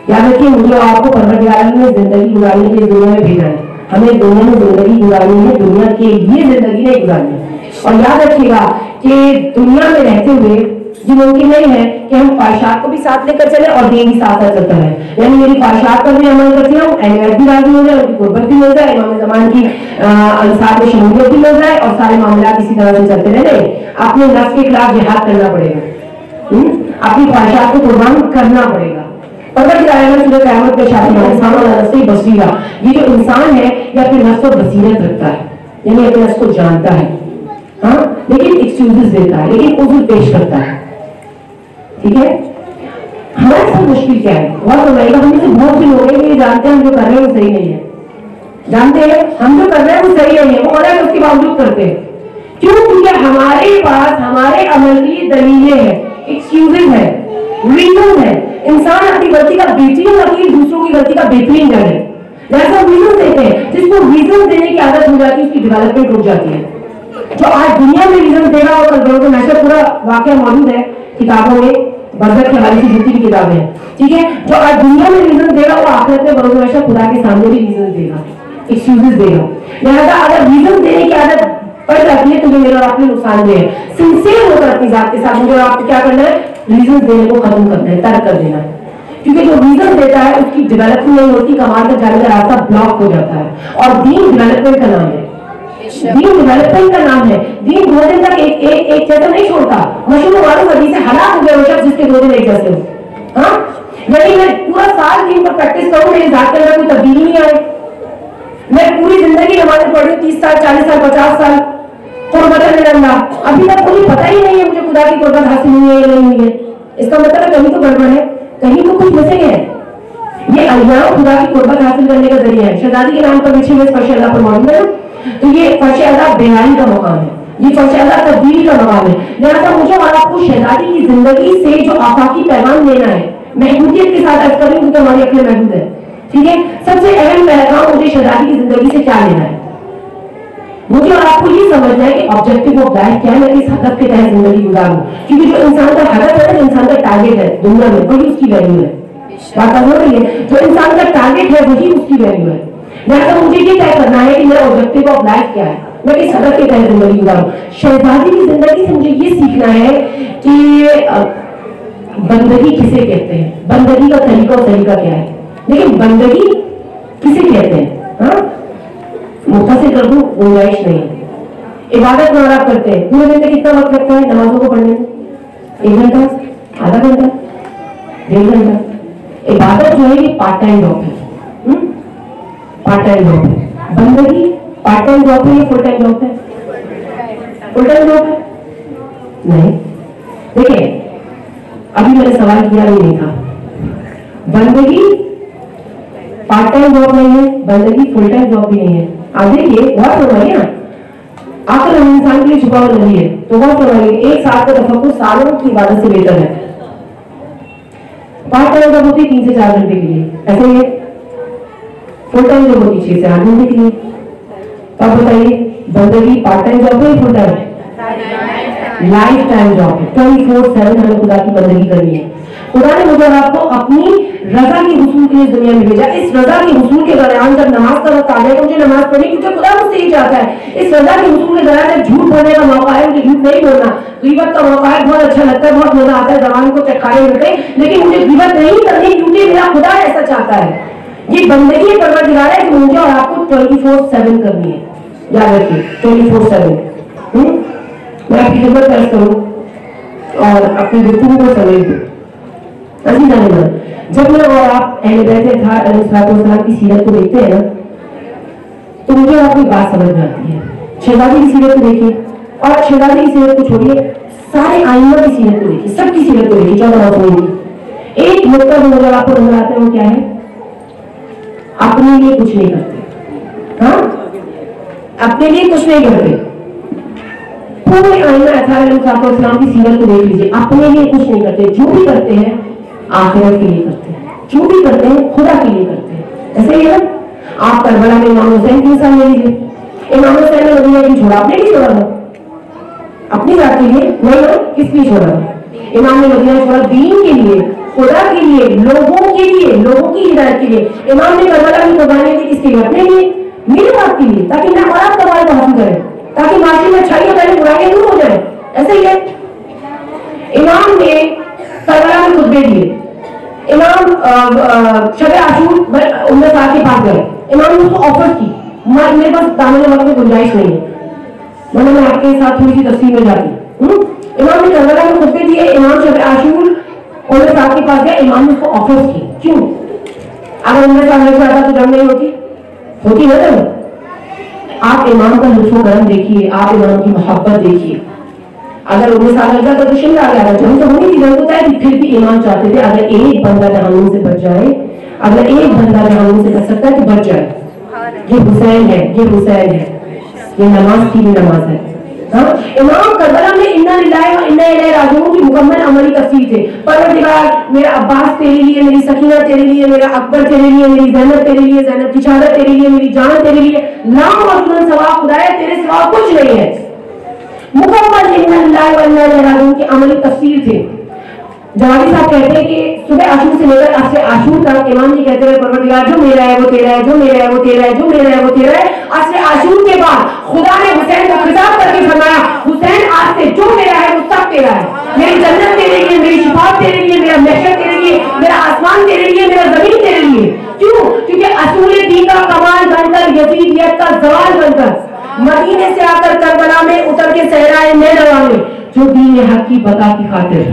याद रखिए, मुझे आपको परवरदिगार ने जिंदगी गुजारने के लिए दुनिया में भेजा है, हमें दुनिया में जिंदगी गुजारनी है, दुनिया के लिए जिंदगी नहीं गुजारनी है। और याद रखिएगा कि दुनिया में रहते हुए ये मुमकिन नहीं है कि हम ख्वाहिशात को भी साथ लेकर चले और दीन भी साथ साथ चलता है। यानी मेरी ख्वाहिशात पर भी अमल करती हूँ, अहलियत भी राजी हो जाए, उनकी कुर्बत भी मिल जाए, इमाम ज़मान की अंसार में शमूलियत भी मिल जाए और सारे मामला इसी तरह से चलते रहे। अपने नफ्स के खिलाफ जिहाद करना पड़ेगा, अपनी ख्वाहिशात को कुर्बान करना पड़ेगा। बसीरा, ये जो इंसान है ये अपने नफ्स पर बसीरत रखता है, यानी अपने नफ्स को जानता है, हाँ, लेकिन एक्सक्यूजेस देता है, लेकिन उज़्र पेश करता है, ठीक है। हमारे साथ मुश्किल क्या है? बहुत बताइएगा, हम से बहुत से लोग हैं ये जानते हैं हम जो कर रहे हैं वो सही नहीं है, जानते हैं हम जो कर रहे हैं वो सही नहीं है, वो और उसके बावजूद करते हैं, क्यों? क्योंकि हमारे पास हमारे अमल की दलीलें हैं, एक्सक्यूजेस है, रीजन है। इंसान अपनी गलती का बेहतरीन वकील दूसरों की गलती का बेहतरीन जज है। जैसा रीजन देते हैं, जिसको रीजन देने की आदत हो जाती है उसकी डेवलपमेंट रुक जाती है। जो आज दुनिया में रीजन देगा और कल मैशर पूरा वाकया मौजूद है किताबों में, बरज़ख के हवाले से जितनी भी किताबें हैं, ठीक है। जो आज दुनिया में रीजन देगा वो आखिरत में बरोज़ मैशर खुदा के सामने भी रीजन देगा, एक्सक्यूजेस देगा। लिहाजा अगर रीजन देने की आदत पड़ जाती है तो ये मेरा आपने नुकसान दे है। सिंसियर होकर अपनी जात के साथ मुझे आपको क्या करना है? रीजन देने को खत्म करना है, तर्क कर देना है, क्योंकि जो रीजन देता है उसकी डेवलपमेंट नहीं होती, कमाल तक जाने का रास्ता ब्लॉक हो जाता है। और दीन डेवलपमेंट का नाम है, दीन डेवलपमेंट का नाम है। दीन 2 दिन तक एक जैसा नहीं छोड़ता। मशहूर मालूम हदीस से हलाक हो गया वो शख्स जिसके 2 दिन एक जैसे हो। हाँ, यदि मैं पूरा साल दीन पर प्रैक्टिस करूं, मेरी जात के अंदर कोई तब्दीली नहीं आए, मैं पूरी जिंदगी नमाज़ें पढ़ी 30 साल 40 साल 50 साल अभी तक मुझे पता ही नहीं है मुझे खुदा की कुर्बत हासिल हुई है या नहीं हुई है, इसका मतलब कहीं तो गड़बड़ है, कहीं तो कुछ मिसिंग है। ये अल्लाह खुदा की कुर्बत हासिल करने का जरिया है। शहजादी के नाम पर पीछे में फर्श अल्लाह पर मौजूद है, तो ये फर्श अल्लाह बेहाई का मकाम है, ये फर्श अल्लाह तब्दीली का मकाम है। लिहाजा मुझे और आपको शहजादी की जिंदगी से जो आफाकी पैगाम लेना है, महदूदियत के साथ अर्ज करें क्योंकि हमारी अक्लें महदूद है, ठीक है। सबसे अहम पैगाम मुझे शहजादी की जिंदगी से क्या लेना है? मुझे और आपको ये समझना है कि ऑब्जेक्टिव ऑफ लाइफ क्या है, मैं किस हदफ के तहत जिंदगी गुजारूं, क्योंकि जो इंसान का हदफ है, इंसान का टारगेट है दुनिया में, वही उसकी वैल्यू है। बात हो रही है, जो इंसान का टारगेट है वही उसकी वैल्यू है। लिहाजा मुझे ये तय करना है कि मेरा ऑब्जेक्टिव ऑफ लाइफ क्या है, मैं किस हदफ के तहत जिंदगी गुजारूं। शहजादी की जिंदगी से मुझे ये सीखना है कि बंदगी किसे कहते हैं, बंदगी का तरीका और तरीका क्या है। लेकिन बंदगी किसे कहते हैं, हाँ, मुख्तसर कर दूं, गुंजाइश नहीं है। इबादत में आप करते हैं, पूरे दिन में कितना वक्त लगता है नमाजों को पढ़ने में? 1 घंटा, आधा घंटा, 1.5 घंटा। इबादत जो है ये पार्ट टाइम जॉब है, पार्ट टाइम जॉब है। बंदगी पार्ट टाइम जॉब है या फुल टाइम जॉब है? फुल टाइम जॉब है नहीं। देखिए अभी मैंने सवाल किया ही नहीं था, बंदगी पार्ट टाइम जॉब नहीं है, बंदगी फुल टाइम जॉब भी नहीं है। आप देखिए बहुत फरमाइए ना, आखिर हम इंसान के लिए छुपा हुआ नहीं है, तो बहुत फरमाइए 1 साल का तफक्कुर सालों की इबादत से बेहतर है। पार्ट टाइम जॉब होती है 3 से 4 घंटे के लिए, ऐसे ही फुल टाइम जॉब होती है 6 से 8 घंटे के लिए। तो आप बताइए बंदगी पार्ट टाइम जॉब है full time? Life time job है, 24/7 हमें खुदा की बंदगी करनी है। खुदा ने मुझे और आपको अपनी रजा के हुसूल के लिए दुनिया में भेजा। इस रजा के हुसूल के दौरान जब नमाज का वक्त आ जाए तो मुझे नमाज पढ़नी, क्योंकि खुदा मुझसे ही चाहता है। इस रजा के हुसूल के दौरान जब झूठ बोलने का मौका है, मुझे झूठ नहीं बोलना, ग़ीबत का मौका है, बहुत अच्छा लगता है, बहुत मजा आता है, जबान को चटकारे मिलते हैं, लेकिन मुझे ग़ीबत नहीं करनी क्योंकि मेरा खुदा ऐसा चाहता है। یہ بندگی پروردگار ہے کہ مجھے اور آپ کو 24/7 کرنی ہے. یاد رکھیے 24/7. میں آپ کی خدمت پیش کروں اور اپنی گفتگو کو سمجھ دوں. جب میں اور آپ اہل بیت السلام کی سیرت کو دیکھتے ہیں نا تو مجھے آپ کو بات سمجھ میں آتی ہے. شہزادی کی سیرت کو دیکھیے اور شہزادی کی سیرت کو چھوڑیے, سارے آئمہ کی سیرت کو دیکھیے, سب کی سیرت کو دیکھیے. 14 رسول کی ایک نقطہ جو نظر آپ کو نظر آتا ہے وہ کیا ہے؟ اپنے لیے کچھ نہیں کرتے. ہاں, اپنے لیے کچھ نہیں کرتے. پورے آئمہ اطہار السلام کی سیرت کو دیکھ لیجیے, اپنے لیے کچھ نہیں کرتے. جو بھی کرتے ہیں آخرت کے لیے کرتے ہیں, جو بھی کرتے ہیں خدا کے لیے کرتے ہیں. ایسے ہی ہے نا. آپ کربلا میں امام حسین کی مثال لے لیجیے. امام حسین نے مدینہ کیوں چھوڑا؟ اپنے لیے چھوڑا تھا, اپنی ذات کے لیے نہیں نا, کس لیے چھوڑا تھا؟ امام نے مدینہ چھوڑا دین کے لیے, خدا کے لیے, لوگوں کے لیے, لوگوں کی ہدایت کے لیے. امام نے کربلا کی قربانی دی کس کے لیے؟ اپنے لیے, میرے باپ کے لیے, تاکہ میں اور آپ کمال کو حاصل کریں, تاکہ معاشرے میں اچھائی ہو جائے, برائیاں دور ہو جائیں. ایسے ہی ہے. امام نے کربلا میں خطبے دیے. امام شب عاشور عمر صاحب کے پاس گئے. امام نے اس کو آفر کی, میرے پاس دامن وقت میں گنجائش نہیں ہے, میں آپ کے ساتھ تھوڑی سی تفصیل میں جاتی. امام نے کربلا میں خطبے دیے. امام شب عاشور عمر صاحب کے پاس گئے. امام نے اس کو آفر کی. کیوں؟ اگر عمر صاحب نہیں چاہتا تو جنگ نہیں ہوتی نا جنگ. آپ امام کا لطف و کرم دیکھیے, آپ امام کی محبت دیکھیے. اگر عمر صاحب لگ جاتا تو شملہ آ گیا, جنگ تو ہونی تھی, جنگ تو طے تھی, پھر بھی امام چاہتے تھے اگر ایک بندہ جہنم سے بچ جائے, اگر ایک بندہ جہنم سے بچ سکتا ہے تو بچ جائے. یہ حسین ہے, یہ حسین ہے, یہ نماز کی بھی نماز ہے. امام کربلا میں انا للہ و انا الیہ راجعون کی مکمل عملی تفسیر تھے. پروردگار میرا عباس تیرے لیے, میری سکینہ تیرے لیے, میرا اکبر تیرے لیے, میری زینب تیرے لیے, زینب کی شہادت تیرے لیے, میری جان تیرے لیے, لاکھ مخلوق سوا خدایا تیرے سوا کچھ نہیں ہے. مکمل انا للہ و انا الیہ راجعون کی عملی تفسیر تھے. جوادی صاحب کہتے ہیں کہ صبح عاشور سے لے کر عصر عاشور تک امام جی کہتے ہیں پروردگار جو میرا ہے وہ تیرا ہے, جو میرا ہے وہ تیرا ہے, جو میرا ہے وہ تیرا ہے. عصر عاشور کے بعد خدا نے حسین کو خطاب کر کے فرمایا, حسین آج سے جو میرا ہے وہ سب تیرا ہے. میری جنت تیرے لیے, میری شفاعت تیرے لیے, میرا محشر تیرے لیے, میرا آسمان تیرے لیے, میرا زمین تیرے لیے. کیوں؟ کیونکہ اصول دین کا کمال بن کر, یزیدیت کا زوال بن کر, مدینے سے آ کر کربلا میں اتر کے صحرائے نیلوا میں جو دین حق کی بقا کی خاطر,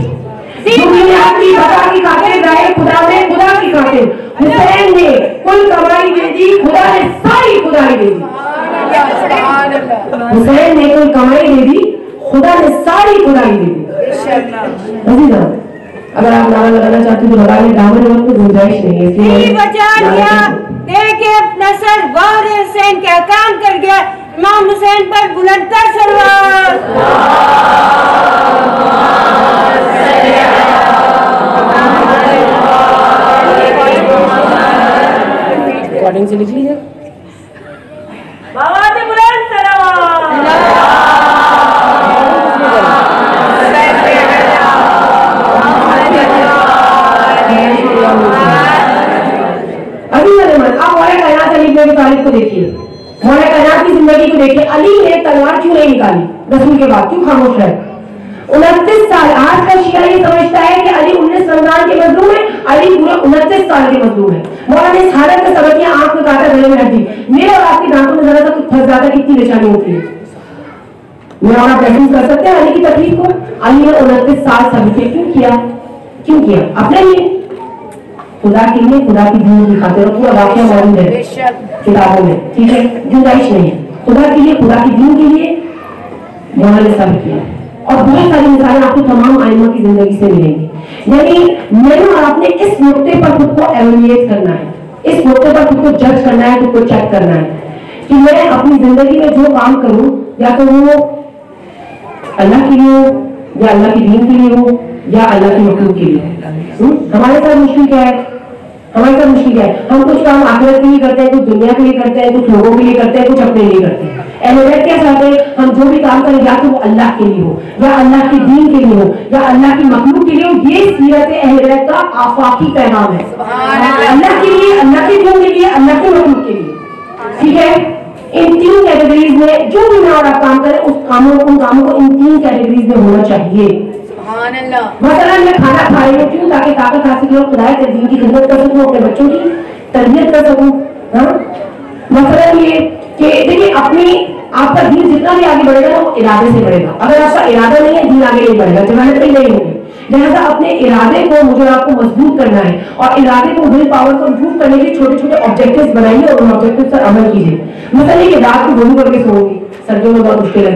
دنیا کی بقا کی خاطر, رائے خدا میں خدا کی خاطر حسین نے کل کمائی دے دی, خدا نے ساری خدائی دے دی. حسین نے کل کمائی دے دی, خدا نے ساری خدائی دے دی. اگر آپ نعرہ لگانا چاہتے ہیں تو لگا لیں, دامن وقت میں گنجائش نہیں ہے. بچا دیا دیکھے نصر وار حسین کیا کام کر گیا. امام حسین پر بلند تر سلوات. ریکارڈنگ سے لکھ لیجیے. بابا سے بلند سلوات. آپ مولا کائنات علی بن ابی طالب کو دیکھیے, مولا کائنات کی زندگی کو دیکھیے. علی نے تلوار کیوں نہیں نکالی رسول کے بعد, کیوں خاموش رہے؟ 29 سال. آج کا شیعہ یہ سمجھتا ہے کہ علی 19 رمضان کے مظلوم ہے, علی پورا 29 سال کے مظلوم ہے. مولا نے اس حالت میں سبق کیا, آنکھ میں کاٹا, گلے میں ہڈی. میرے اور آپ کے دانتوں میں ذرا سا کچھ پھنس جاتا, کتنی نشانی ہوتی ہے. میں اور آپ محسوس کر سکتے ہیں علی کی تکلیف کو. علی نے 29 سال سبق کیوں کیا؟ کیوں کیا؟ اپنے لیے, خدا کے لیے, خدا کی دین کی خاطر. پورا واقعہ موجود ہے کتابوں میں, ٹھیک ہے, گنجائش نہیں ہے. خدا کے لیے, خدا کی دین کے لیے مولا نے سبق کیا. اور بہت ساری مثالیں آپ کو تمام آئمہ کی زندگی سے ملیں گی. یعنی میں نے اور آپ نے اس نقطے پر خود کو ایویلیٹ کرنا ہے, اس نقطے پر خود کو جج کرنا ہے, خود کو چیک کرنا ہے کہ میں اپنی زندگی میں جو کام کروں یا تو وہ اللہ کے لیے ہو, یا اللہ کی دین کے لیے ہو, یا اللہ کی مخلوق کے لیے. ہمارے ساتھ مشکل کیا ہے؟ ہمارے ساتھ مشکل کیا ہے؟ ہم کچھ کام آخرت کے لیے کرتے ہیں, کچھ دنیا کے لیے کرتے ہیں, کچھ لوگوں کے لیے کرتے ہیں, کچھ اپنے لیے کرتے ہیں. اہلیت کیا چاہتے ہیں؟ ہم جو بھی کام کریں یا تو وہ اللہ کے لیے ہو, یا اللہ کے دین کے لیے ہو, یا اللہ کی مخلوق کے لیے ہو. یہ سیرت اہلیت کا آفاقی پیغام ہے. اللہ کے لیے, اللہ کے دین کے لیے, اللہ کے مخلوق کے لیے. ٹھیک ہے, ان تین کیٹیگریز میں جو بھی میں اور آپ کام کریں, اس کاموں ان کاموں کو ان تین کیٹیگریز میں ہونا چاہیے. مثلا میں کھانا کھا رہی ہوں, کیوں؟ تاکہ طاقت حاصل ہو, خدا کے دین کی خدمت کر سکوں, اپنے بچوں کی तरबियत कर सकूं। हाँ, मसलन ये कि देखिए अपनी आपका दीन जितना भी आगे बढ़ेगा ना वो इरादे से बढ़ेगा। अगर आपका इरादा नहीं है दीन आगे नहीं बढ़ेगा, जमानत नहीं होगी। लिहाजा अपने इरादे को मुझे आपको मजबूत करना है और इरादे को विल पावर को इंप्रूव करने के छोटे छोटे ऑब्जेक्टिव्स बनाइए और उन ऑब्जेक्टिव्स पर अमल कीजिए। मतलब ये कि रात को वजू करके सोओगी, सर्दियों में बहुत मुश्किल है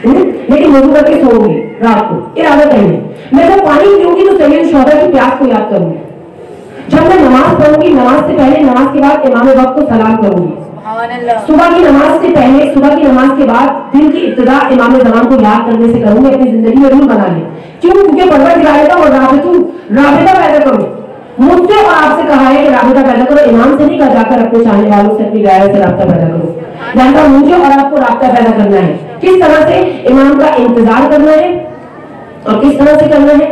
लेकिन वजू करके सोओगी रात को, इरादा करिए मैं जब पानी पीऊंगी तो सैयद शोहदा की प्यास को याद करूंगी। जब मैं नमाज पढ़ूंगी नमाज से पहले नमाज के बाद इमाम वक्त को सलाम करूंगी। सुबह की नमाज से पहले सुबह की नमाज के बाद दिन की इब्तिदा इमाम ज़मान को याद करने से करूंगी। अपनी जिंदगी में रूल बना लें। क्यों? क्योंकि परवरदिगार का और राबिता पैदा करो। मुझसे और आपसे कहा है कि राबिता पैदा करो, इमाम से नहीं कहा जाकर अपने चाहने वालों से अपनी राय से राब्ता पैदा करो। लिहाजा मुझे और आपको राब्ता पैदा करना है। किस तरह से? इमाम का इंतजार करना है और किस तरह से करना है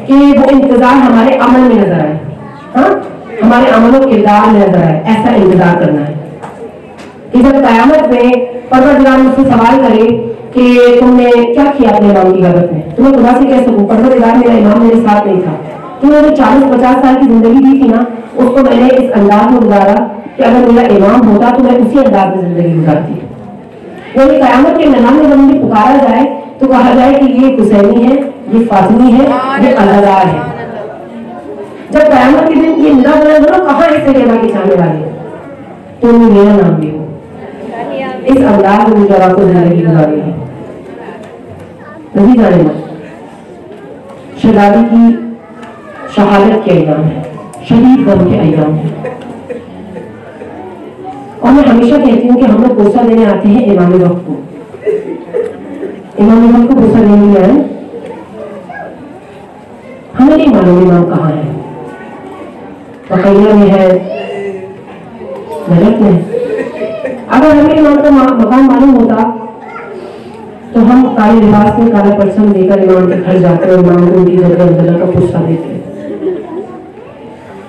कि वो इंतजार हमारे अमल में नजर आए। हाँ, हमारे अमल और किरदार में नजर आए, ऐसा इंतजार करना है कि जब कयामत में परवरदिगार मुझसे सवाल करे कि तुमने क्या किया अपने इमाम की गलत में, तो मैं खुदा से कह सकूं परवरदिगार मेरा इमाम मेरे साथ नहीं था। तुमने जो 40-50 साल की जिंदगी दी थी ना उसको मैंने इस अंदाज में गुजारा कि अगर मेरा इमाम होता तो मैं उसी अंदाज में जिंदगी गुजारती। यानी कयामत के मैदान में जब मुझे पुकारा जाए तो कहा जाए कि ये हुसैनी है, ये फातिमी है, ये अल्लाह है। जब कयामत के दिन ये निदा बना दोनों कहाँ है सैयदा के चाहने वाले, तो मेरा नाम भी हो। इस अंदाज में मुझे आपको जिंदगी गुजारनी है। नहीं जाने शहजादी की शहादत के अय्याम है, शहीद गम के अय्याम है। और मैं हमेशा कहती हूँ कि हम लोग गोसा देने आते हैं इमाम वक्त को। इमाम वक्त को गोसा देने आए, हमें नहीं मालूम इमाम कहाँ है, बकैया में है, गलत में। अगर हमें इमाम का मकान मालूम होता तो हम काले लिबास में काला परचम लेकर इमाम के घर जाते और इमाम को उनकी जगह का पुष्पा देते।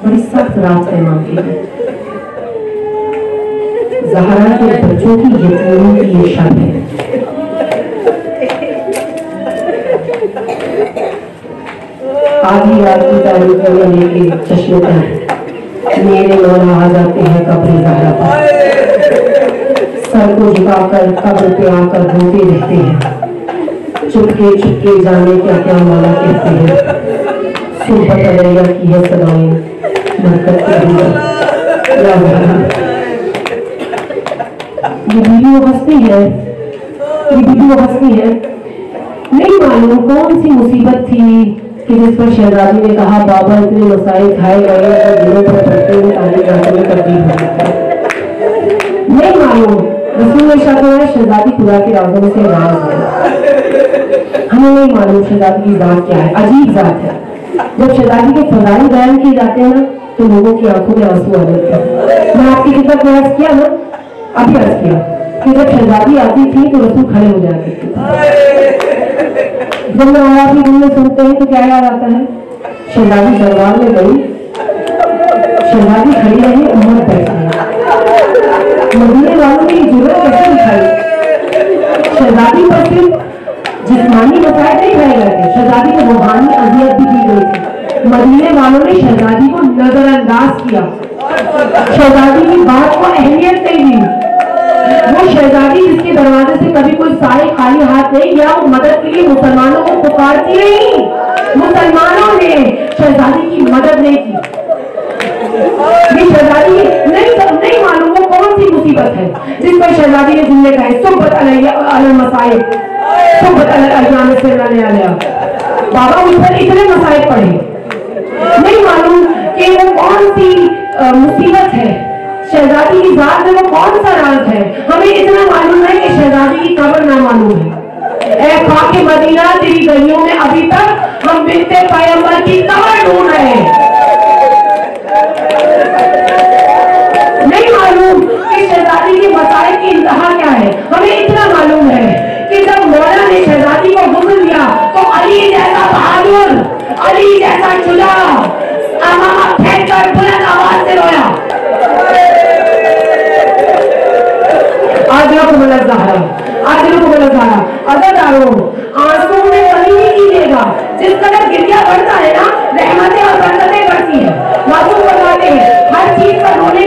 बड़ी सख्त रात है इमाम की। ज़हरा के बच्चों की यतीमों की ये शर्त है। आधी रात की तारीखों में लेके चश्मे पर मेरे मौला आ जाते हैं कब्र ज़हरा पर, सर को झुकाकर कब्र पे आकर रोते रहते हैं। चुपके चुपके जाने क्या क्या मौला कहते हैं। सुबह तलैया की है सदाएं बरकत के अंदर। ये वीडियो हंसती है, ये वीडियो हंसती है। नहीं मालूम कौन सी मुसीबत थी कि जिस पर शहजादी ने कहा बाबा इतने मसाइल खाए गए और दिनों पर पढ़ते हुए तारीफ करते में तब्दील हो जाता है। नहीं मालूम रसूल ने शायद शहजादी खुदा के राज़ों में से राज है। हमें नहीं मालूम शहजादी की जात क्या है, अजीब जात है। जब शहजादी के फजाइल बयान किए जाते हैं ना तो लोगों की आंखों में आंसू आ जाते हैं। मैं आपकी किताब में अर्ज किया ना, अभी अर्ज किया कि जब शहजादी आती थी तो रसूल खड़े हो जाते थे। जब मैं आवाज़ में सुनते हैं तो क्या याद आता है? शहजादी दरबार में गई, शहजादी खड़ी रही, उम्मत बैठी। मदीने वालों ने जरूरत कैसे दिखाई? शहजादी पर सिर्फ जिस्मानी मसाइल नहीं खाए गए थे, शहजादी को रूहानी अजियत भी दी गई थी। मदीने वालों ने शहजादी को नजरअंदाज किया, शहजादी की बात को अहमियत नहीं दी। वो शहजादी जिसके दरवाजे से कभी कोई साए खाली हाथ नहीं गया, वो मदद के लिए मुसलमानों को पुकारती नहीं। मुसलमानों ने शहजादी की मदद नहीं की। ये शहजादी नहीं मालूम वो कौन सी मुसीबत है जिस पर शहजादी ने जुमले कहे सुब्बत अलल मसाइब, सुब्बत अलल अय्याम सिरना लिया। बाबा उस पर इतने मसाइब पढ़े, नहीं मालूम कि वो कौन सी मुसीबत है, शहजादी की जात में वो कौन सा राज है। हमें इतना मालूम है कि शहजादी की कब्र ना मालूम है। ऐ खाके मदीना तेरी गलियों में अभी तक हम बिनते पैगंबर की कब्र ढूंढ रहे हैं। नहीं मालूम कि शहजादी के मसाइल की इंतहा क्या है। हमें इतना मालूम है कि जब मौला ने शहजादी को गुस्ल दिया तो अली जैसा बहादुर, अली जैसा चुला अमामा फेंक कर बुलंद आवाज से रोया, आंसू में कमी नहीं कीजिएगा। जिस कदर गिरिया बढ़ता है ना रहमतें और बरकतें बढ़ती है। मासूम फरमाते हैं हर चीज पर रोने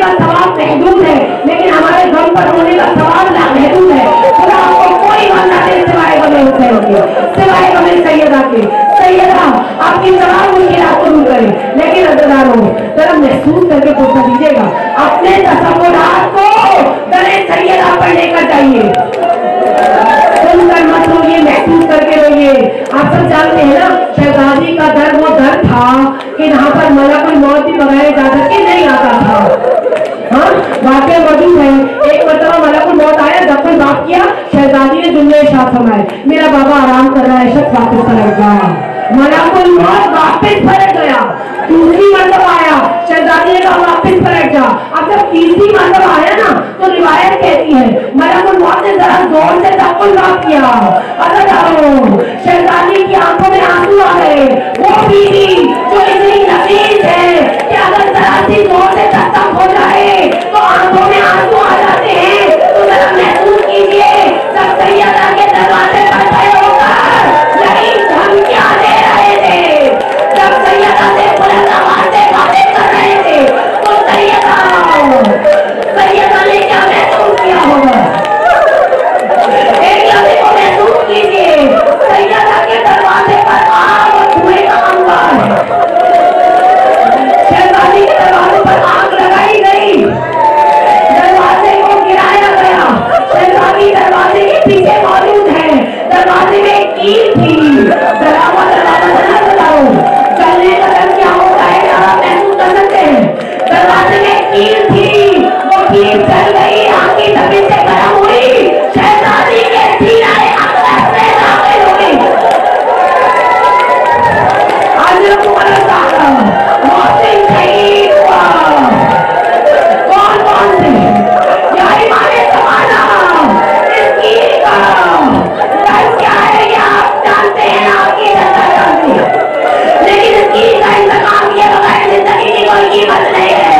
इरशाद फरमाए, मेरा बाबा आराम कर रहा है, शख्स वापस पलट जा। मलकुल मौत वापस पलट गया, दूसरी मरतबा आया, शहजादी ने कहा वापस पलट जा। अब जब तीसरी मरतबा आया ना तो रिवायत कहती है मलकुल मौत ने जरा जोर से तक़ल्लुब किया, अगर शहजादी की आंखों में आंसू आ गए। वो बीवी जो इतनी नफीस है कि अगर जरा सी जोर से दस्तक हो जाए तो आंखों में आंसू आ जाते हैं। तो जरा महसूस कीजिए जब सैयदा के दरवाजे पर खड़े होकर यही धमकियां दे रहे थे, जब सैयदा से बुलंद आवाज से बातें कर रहे थे तो सैयदा ने क्या महसूस किया होगा? एक लम्हे को महसूस कीजिए, सैयदा के दरवाजे पर आग और धुएं का अंबार है। शहजादी के दरवाजे पर आग लगाई गई, दरवाजे को गिराया गया। शहजादी दरवाजे के पीछे मौजूद है, दरवाजे में एक कील थी। दरवाजा ना बताओ, चलने का दम क्या होता है आप महसूस कर सकते हैं। दरवाजे में कील थी, वो कील चल गई, आग की तपिश से गर्म हुई, शहजादी के सीने अकबर से दाखिल हो गई। आज मोहसिन शहीद हुआ। कौन कौन से? या इमाम ज़माना, इस कील का दर्द क्या है ये आप जानते हैं, आपकी जनता जानती है, लेकिन इस कील का इंतकाम किए बगैर जिंदगी की कोई कीमत नहीं है।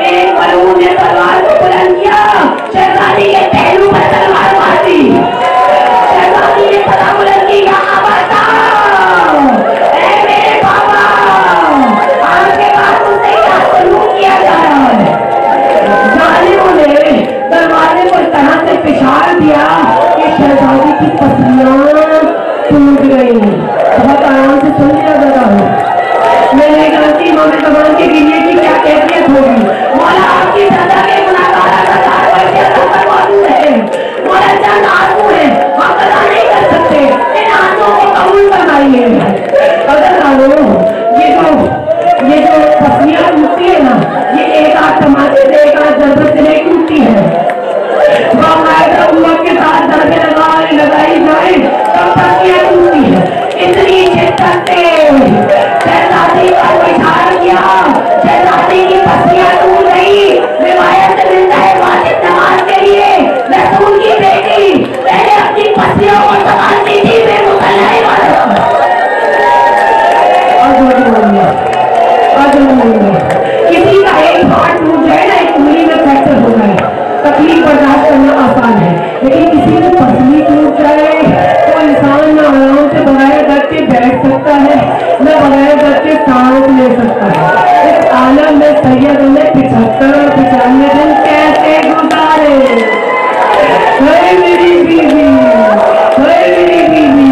एक मलून ने तलवार को बुलंद किया, शहजादी के पहलू पर तलवार मार दी। शहजादी ने सदा बुलंद की, या अबा, ऐ मेरे बाबा, आपके बाद मुझसे क्या सलूक किया जा रहा है? जालिमों ने दरवाजे को इस तरह से पिछाड़ दिया कि शहजादी की पसलियां टूट गई। बहुत आराम से सुन लिया जरा, मैं नहीं जानती इमाम ज़मान के गिरिए की क्या कैफियत होगी। मौला आपकी सजा के गुनाहगार मौजूद है, मौला चंद आंसू है, हम अदा नहीं कर सकते, इन आंसुओं को कबूल फरमाइए। अगर ये जो पसलियां टूटती है ना, ये एक आध टमाटे से, एक आध जरूरत से नहीं टूटती है। के साथ दरबे लगाई जाए तब पसलियां टूटती है। इतनी शिद्दत से शहजादी पर इशारा किया, शहजादी की पसलियां टूट गई। रिवायत में मिलता है वाजिब नमाज के लिए रसूल की बेटी पहले अपनी पसलियों को संभालती थी, बेमुसल्लह किसी का एक हाथ टूट जाए ना, एक उंगली में फ्रैक्चर हो जाए, तकलीफ बर्दाश्त करना आसान है, लेकिन किसी की पसली टूट जाए तो इंसान ना आराम से बगैर दर्द के बैठ सकता है, न बगैर दर्द के सांस ले सकता है। इस आलम में सैयद ने 75-95 दिन कैसे गुजारे? मेरी बीवी, मेरी बीवी।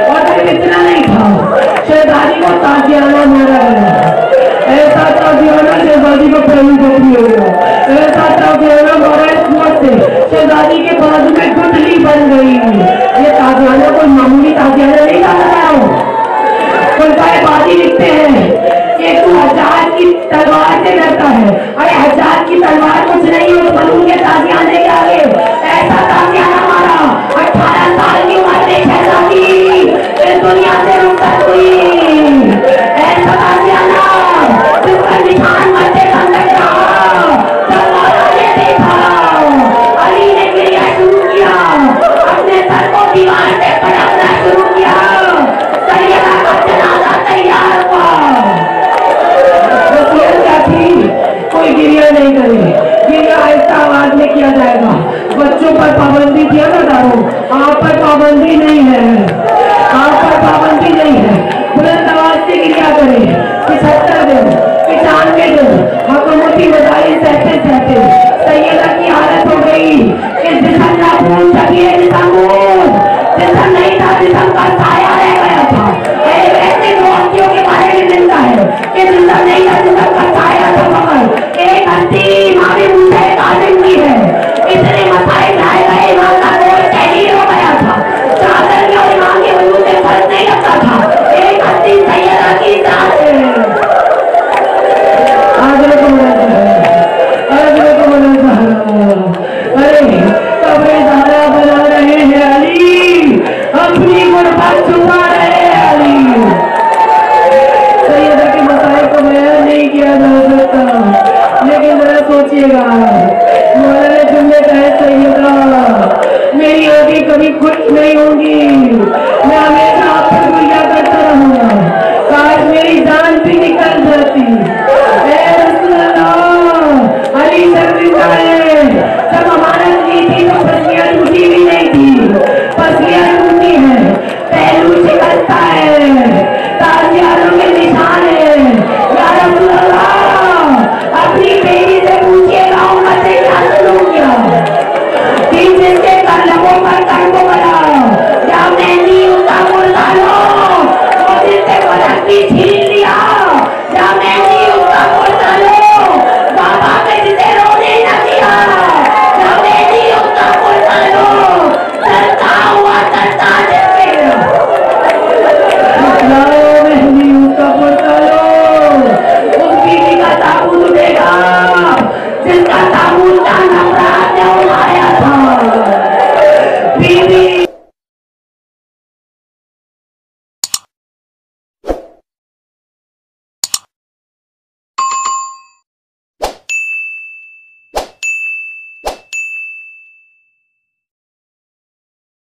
और सिर्फ इतना नहीं था, शहजादी को ताजियाना मारा गया। ऐसा ताजियाना शहजादी को पहली जख्मी हो गया, ऐसा ताजियाना मारा इस मौत से शहजादी के बाजू में गुठली बन गई। ये ताजियाना कोई मामूली ताजियाना नहीं था, बाजी लिखते हैं कि तू हज्जाज की तलवार से डरता है। अरे हज्जाज की तलवार कुछ नहीं, उस मलून के ताजियाने के आगे। ऐसा ताजियाना मारा, 18 साल की उम्र में शहजादी इस दुनिया से रुखसत हुई। ऐसा ताजियाना जिसका निशान मध्य अंदर रहा। जब मौला ने देखा, अली ने क्रिया शुरू किया, अपने सर को दीवार से पटकना शुरू किया। सैयदा का जनाजा तैयार हुआ। वसीयत क्या थी? कोई गिरिया नहीं करे, गिरिया आहिस्ता आवाज में किया जाएगा। बच्चों पर पाबंदी किया ना डालो, आप पर पाबंदी नहीं है, आप पर पाबंदी नहीं है। बुलंद आवाज से गिरिया करे। 75